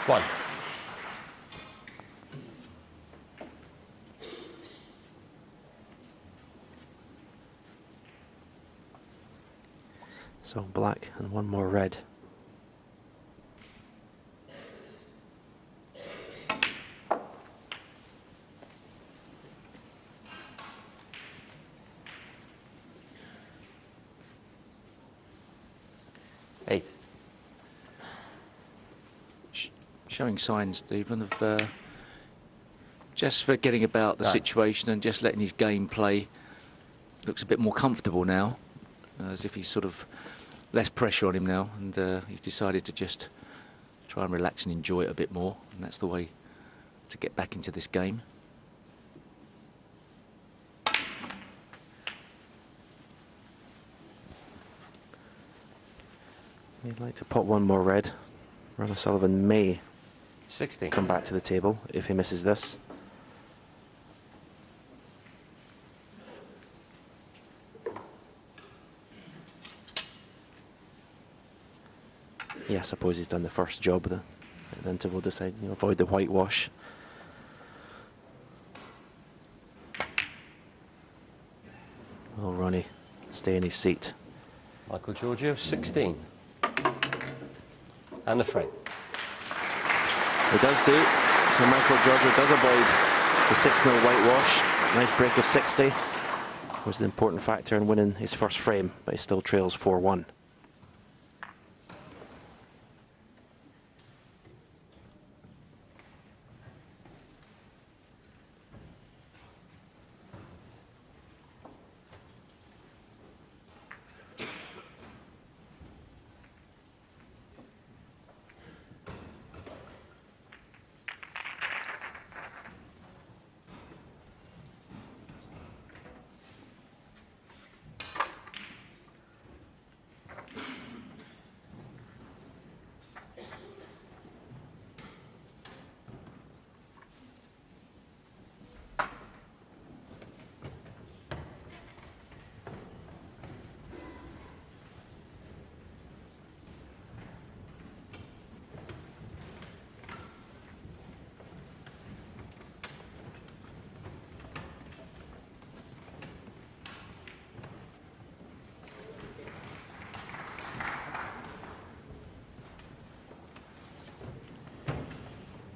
One. So black and one more red. Eight. Showing signs, Stephen, of just forgetting about the situation and just letting his game play. Looks a bit more comfortable now, as if he's sort of less pressure on him now, and he's decided to just try and relax and enjoy it a bit more, and that's the way to get back into this game. He'd like to pot one more red. Ronnie O'Sullivan may 60. come back to the table if he misses this. Yeah, I suppose he's done the first job. The interval decide, avoid the whitewash. Will Ronnie stay in his seat? Michael Georgiou, 16. And the frame. He does do. So Michael Georgiou does avoid the 6-0 whitewash. Nice break of 60. Was the important factor in winning his first frame, but he still trails 4-1.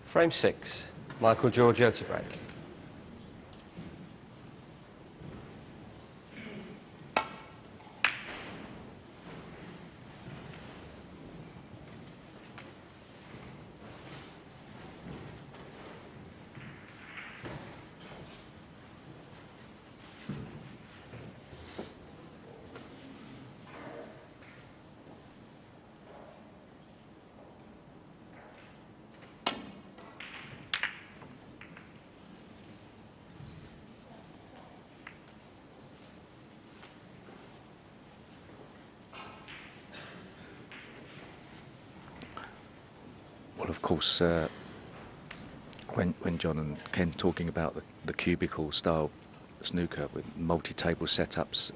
Frame 6, Michael Georgiou to break. Well, of course, when John and Ken talking about the cubicle style snooker with multi-table setups,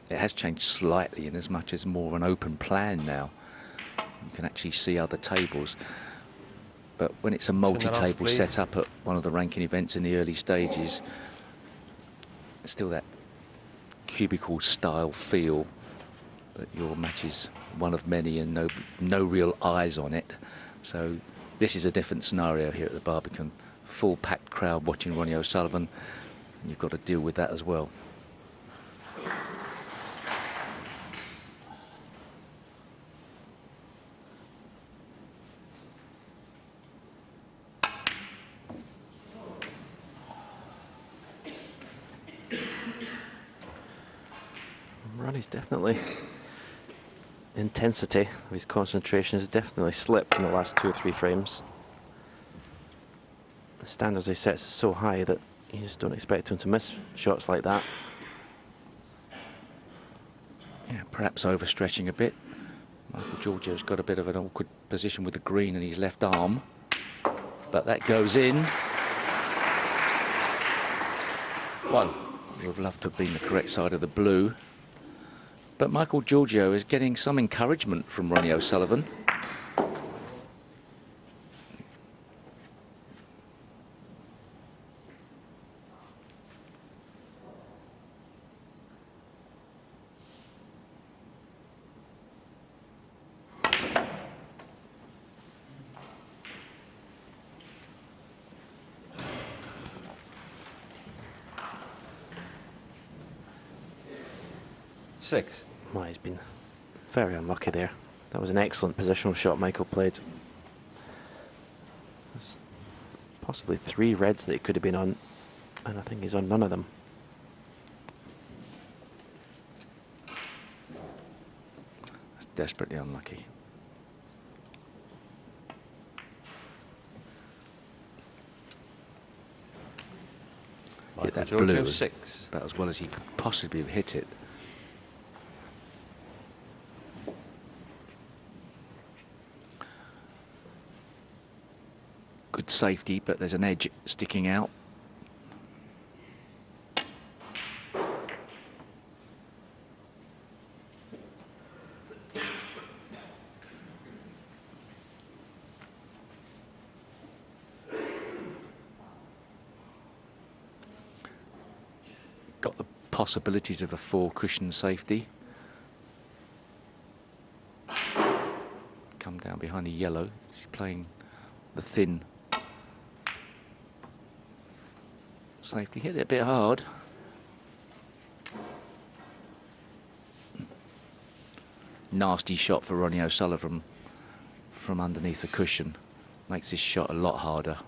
it has changed slightly in as much as more of an open plan now. You can actually see other tables. But when it's a multi-table setup at one of the ranking events in the early stages, it's still that cubicle style feel, but your match is one of many and no real eyes on it. So this is a different scenario here at the Barbican. Full packed crowd watching Ronnie O'Sullivan, and you've got to deal with that as well. Ronnie's definitely, intensity of his concentration has definitely slipped in the last 2 or 3 frames. The standards he sets is so high that you just don't expect him to miss shots like that. Yeah, perhaps overstretching a bit. Michael Georgiou's got a bit of an awkward position with the green in his left arm, but that goes in. One. Would have loved to have been the correct side of the blue. But Michael Georgiou is getting some encouragement from Ronnie O'Sullivan. Six. Well, he's been very unlucky there. That was an excellent positional shot Michael played. There's possibly 3 reds that he could have been on, and I think he's on none of them. That's desperately unlucky. Hit that blue 6. about as well as he could possibly have hit it. Good safety, but there's an edge sticking out. Got the possibilities of a 4 cushion safety. Come down behind the yellow. He's playing the thin Safety hit it a bit hard. Nasty shot for Ronnie O'Sullivan from underneath the cushion. Makes this shot a lot harder.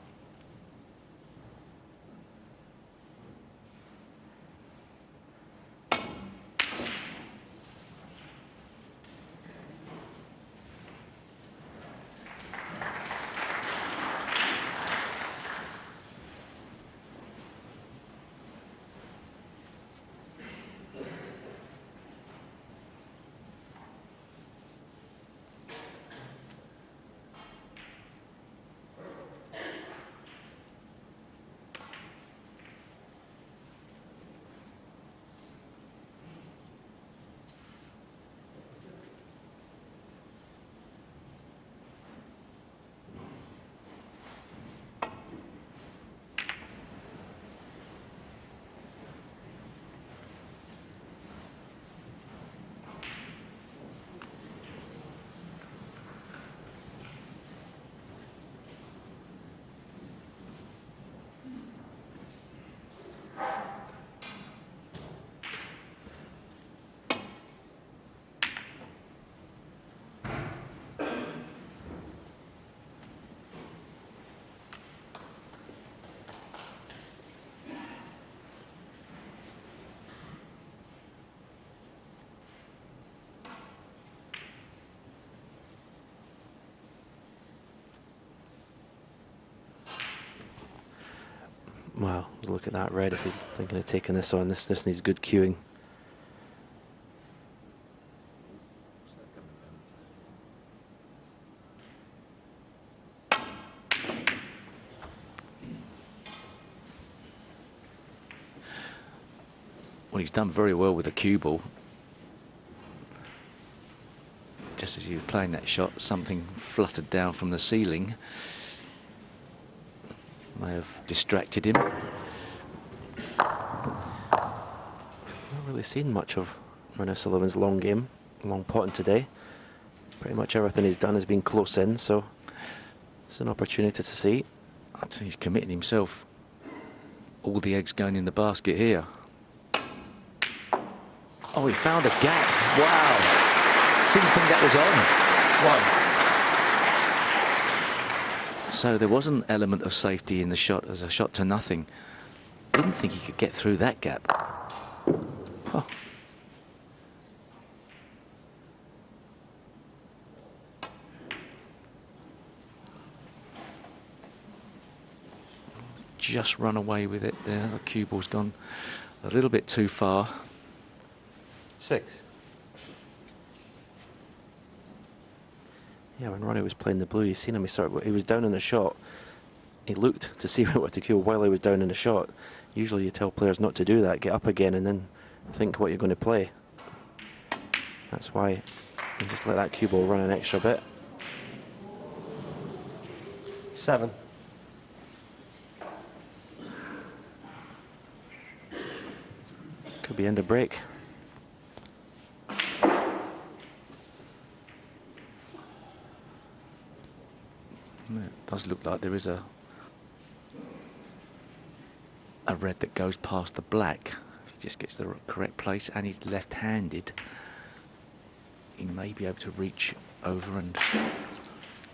Wow, look at that red. If he's thinking of taking this on, this needs good cueing. Well, he's done very well with the cue ball. Just as he was playing that shot, something fluttered down from the ceiling. May have distracted him. Not really seen much of Ronnie O'Sullivan's long game, long potting today. Pretty much everything he's done has been close in, so it's an opportunity to see. I'd say he's committing himself. All the eggs going in the basket here. Oh, he found a gap. Wow. Didn't think that was on. One. So there was an element of safety in the shot as a shot to nothing. Didn't think he could get through that gap. Huh. Just run away with it there. The cue ball's gone a little bit too far. 6. Yeah, when Ronnie was playing the blue, you seen him. He was down in the shot. He looked to see what to cue while he was down in the shot. Usually, you tell players not to do that. Get up again and then think what you're going to play. That's why you just let that cue ball run an extra bit. 7. Could be end of break. It does look like there is a red that goes past the black. If he just gets the correct place and he's left-handed, he may be able to reach over and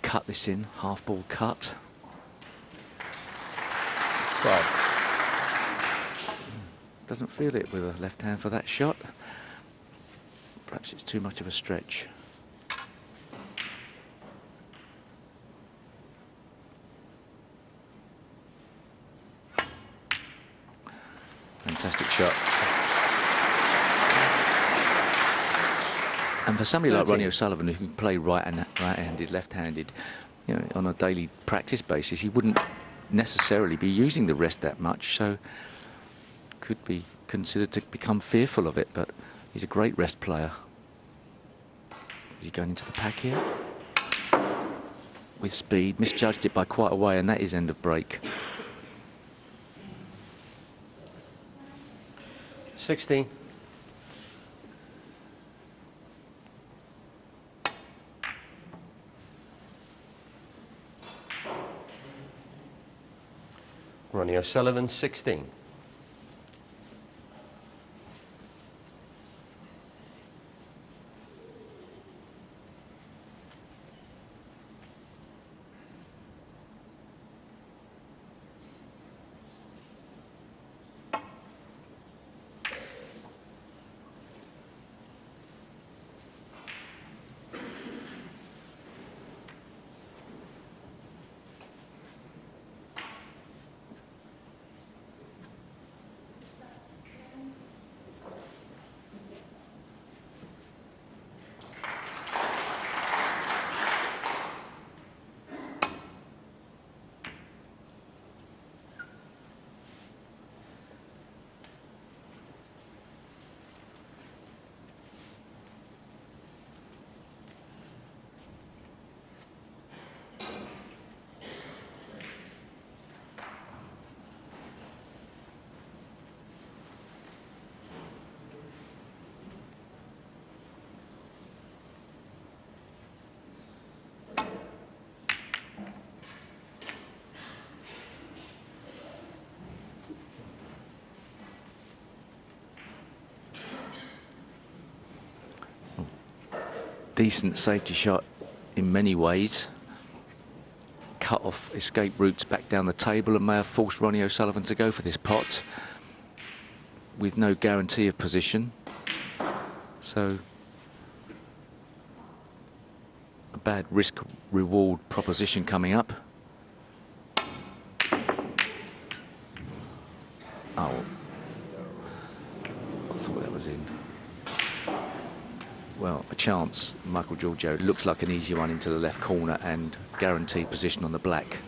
cut this in. Half ball cut. 12. Doesn't feel it with a left hand for that shot. Perhaps it's too much of a stretch. Fantastic shot. And for somebody like 13. Ronnie O'Sullivan, who can play right-handed, left-handed, you know, on a daily practice basis, he wouldn't necessarily be using the rest that much, so could be considered to become fearful of it, but he's a great rest player. Is he going into the pack here? With speed, misjudged it by quite a way, and that is end of break. 16. Ronnie O'Sullivan, 16. decent safety shot in many ways. Cut off escape routes back down the table and may have forced Ronnie O'Sullivan to go for this pot with no guarantee of position. So a bad risk-reward proposition coming up. Oh, I thought that was in. Well, a chance. Michael Georgiou looks like an easy one into the left corner and guaranteed position on the black.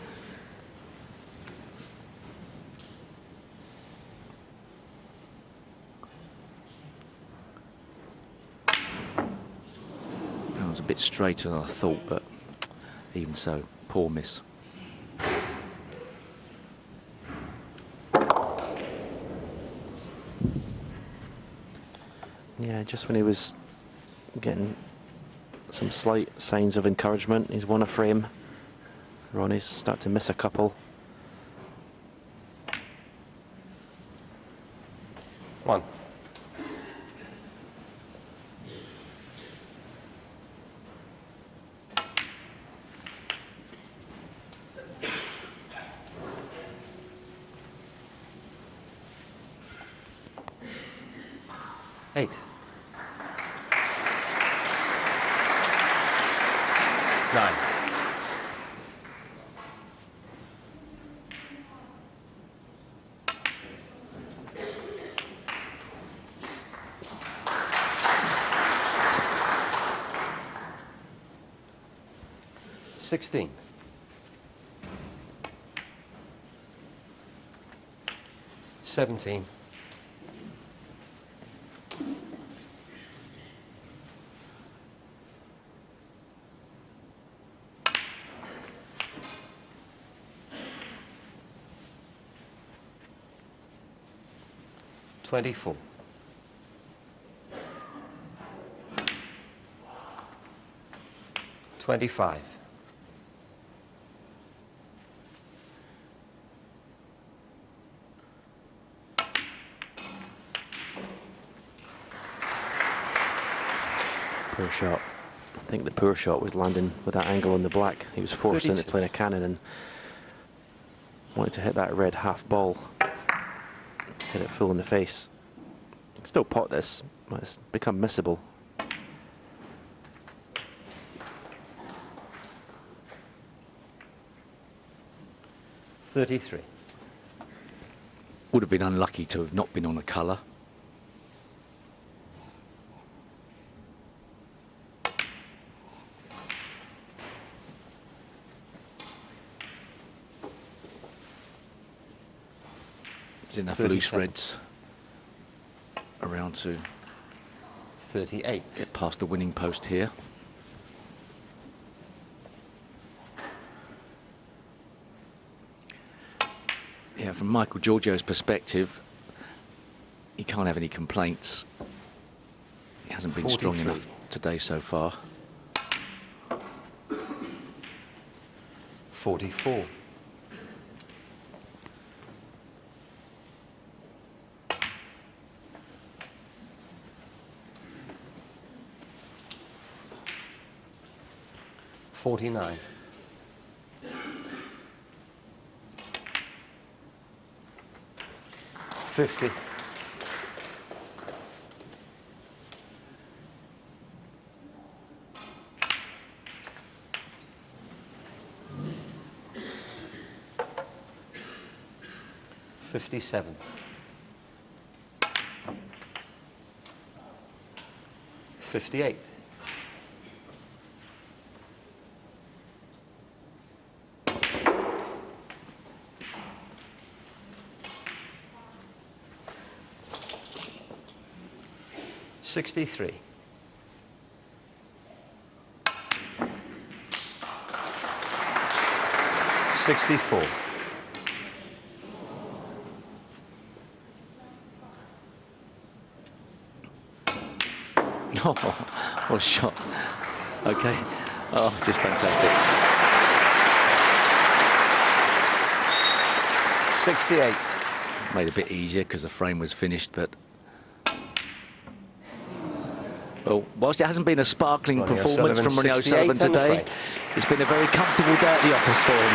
That was a bit straighter than I thought, but even so, poor miss. Yeah, just when he was getting some slight signs of encouragement, he's won a frame. Ronnie's started to miss a couple. One. Eight. Nine. Sixteen. 17. 24. 25. 'Poor shot. I think the poor shot was landing with that angle on the black. He was forced 32. into playing a cannon and wanted to hit that red half ball. Hit it full in the face. You can still pot this, but it's become missable. $33. Would have been unlucky to have not been on a colour. There's enough loose 37. reds around to 38. get past the winning post here. Yeah, from Michael Georgiou's perspective, he can't have any complaints. He hasn't been strong 43. enough today so far. 44. 49. 50. 57. 58. 63. 64. Oh, what a shot. Okay. Oh, just fantastic. 68. Made it a bit easier because the frame was finished, but Well, whilst it hasn't been a sparkling Ronnie performance O'Sullivan, from Ronnie 68 O'Sullivan on the today, frame. it's been a very comfortable day at the office for him.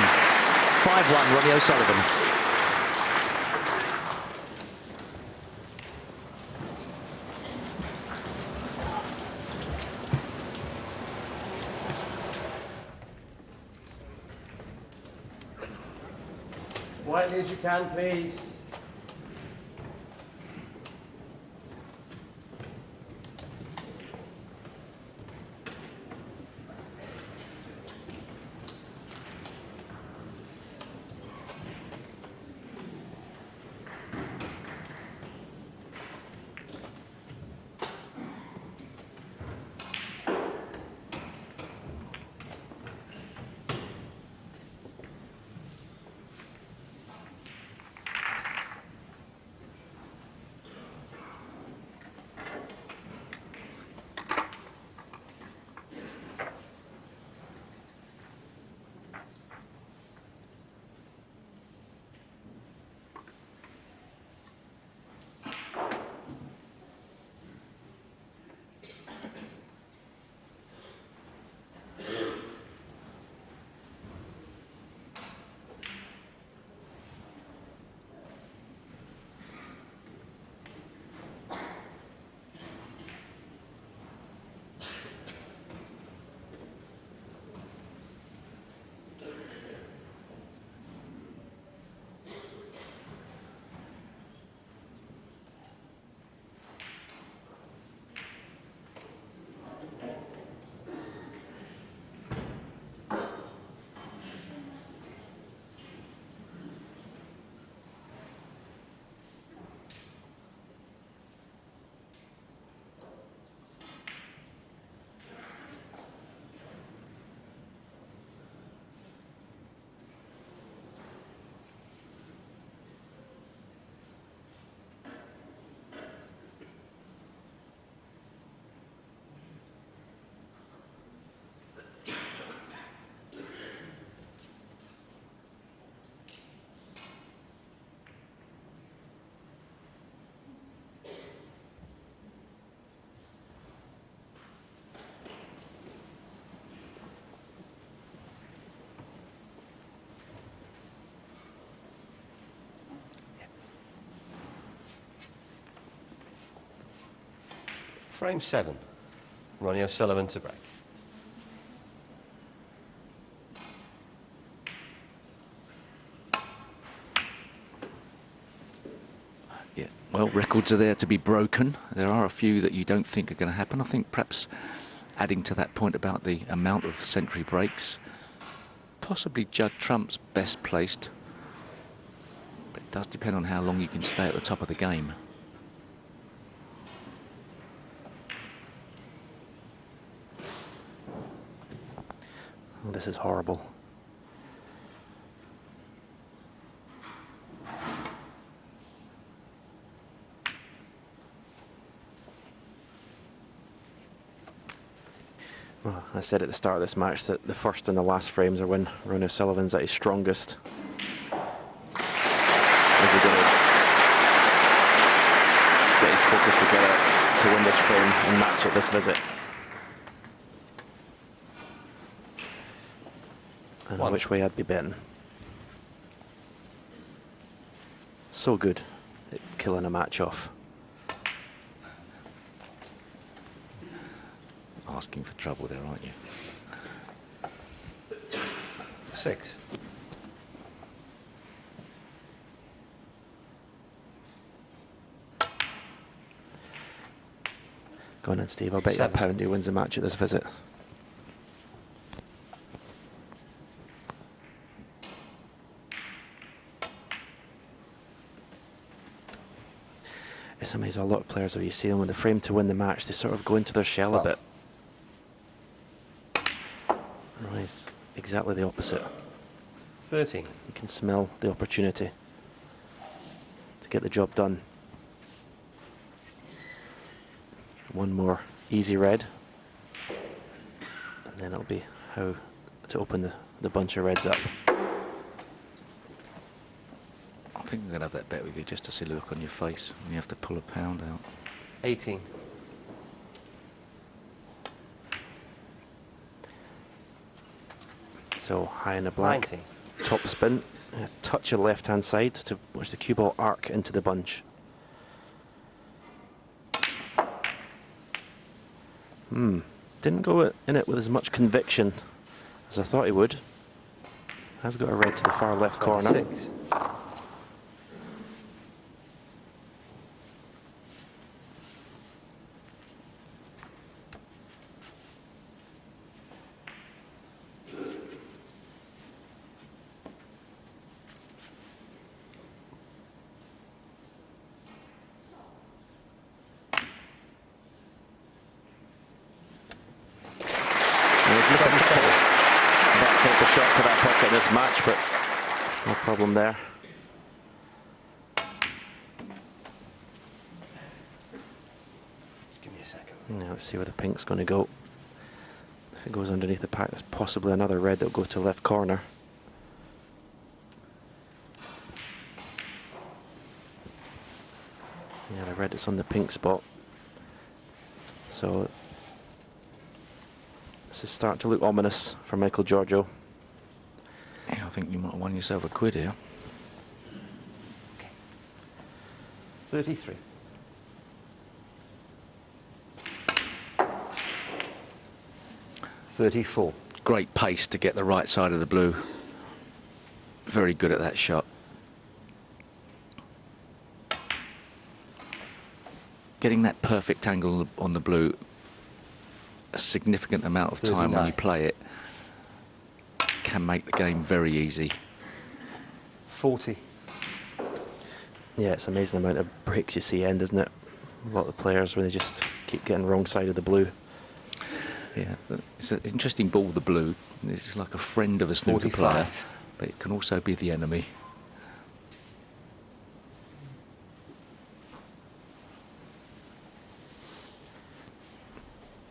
5-1, Ronnie O'Sullivan. Quietly as you can, please. Frame 7. Ronnie O'Sullivan to break. Yeah, well, records are there to be broken. There are a few that you don't think are going to happen. I think perhaps adding to that point about the amount of century breaks, possibly Judd Trump's best placed, but it does depend on how long you can stay at the top of the game. Oh, this is horrible. Well, I said at the start of this match that the first and the last frames are when Ronnie O'Sullivan's at his strongest. Is he going to get his focus together to win this frame and match at this visit? And which way I'd be betting. So good at killing a match off. Asking for trouble there, aren't you? 6. Go on then, Steve. I'll bet you a £1 he wins the match at this visit. It's amazing. A lot of players that you see them with the frame to win the match, they sort of go into their shell a bit. Ronnie's exactly the opposite. 13. You can smell the opportunity to get the job done. One more easy red, and then it'll be how to open the bunch of reds up. I think I'm going to have that bet with you just to see the look on your face when you have to pull a pound out. 18. So high in the black, 90. top spin, a touch of left-hand side to watch the cue ball arc into the bunch. Didn't go in it with as much conviction as I thought he would. Has got a red to the far left corner. 26. That take a shot to that pocket in this match, but no problem there. Just give me a second. Now let's see where the pink's going to go. If it goes underneath the pack, there's possibly another red that'll go to left corner. Yeah, the red is on the pink spot. So this is starting to look ominous for Michael Georgiou. Yeah, I think you might have won yourself £1 here. 33. $34. Great pace to get the right side of the blue. Very good at that shot. Getting that perfect angle on the blue a significant amount of time when you 39. play it can make the game very easy. 40. Yeah, it's amazing the amount of breaks you see end, isn't it? A lot of the players when they just keep getting wrong side of the blue. Yeah, it's an interesting ball, the blue. It's like a friend of a snooker 45. player, but it can also be the enemy.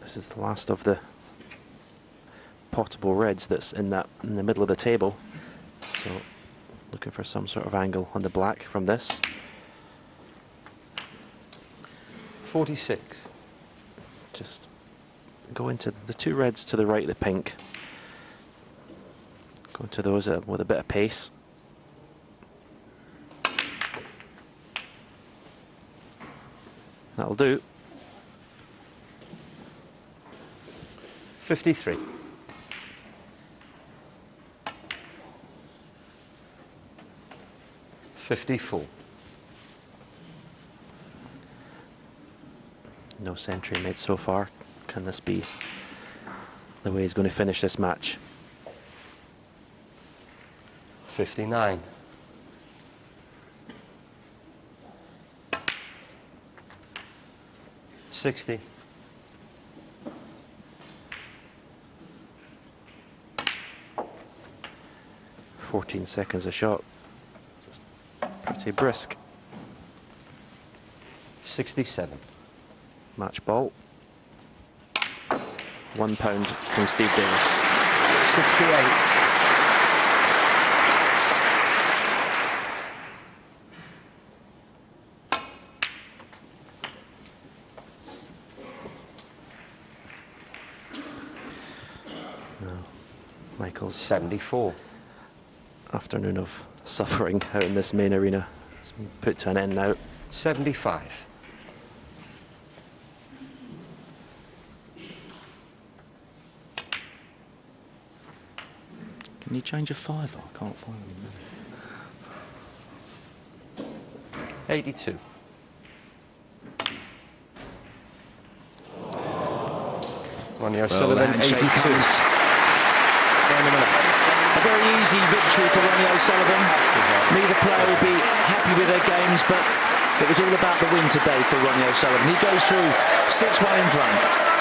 This is the last of the potable reds that's in the middle of the table. So looking for some sort of angle on the black from this. 46. Just go into the two reds to the right of the pink. Go into those with a bit of pace. That'll do. 53. $54. No century made so far. Can this be the way he's going to finish this match? 59. $60. 14 seconds a shot. It's pretty brisk. 67. Match ball. £1 from Steve Davis. 68. Michael's 74. afternoon of suffering out in this main arena has been put to an end now. 75. Can you change a fiver? I can't find it. 82. Ronnie O'Sullivan, the handshake 82. comes. A very easy victory for Ronnie O'Sullivan. Neither player will be happy with their games, but it was all about the win today for Ronnie O'Sullivan. He goes through 6-1 in front.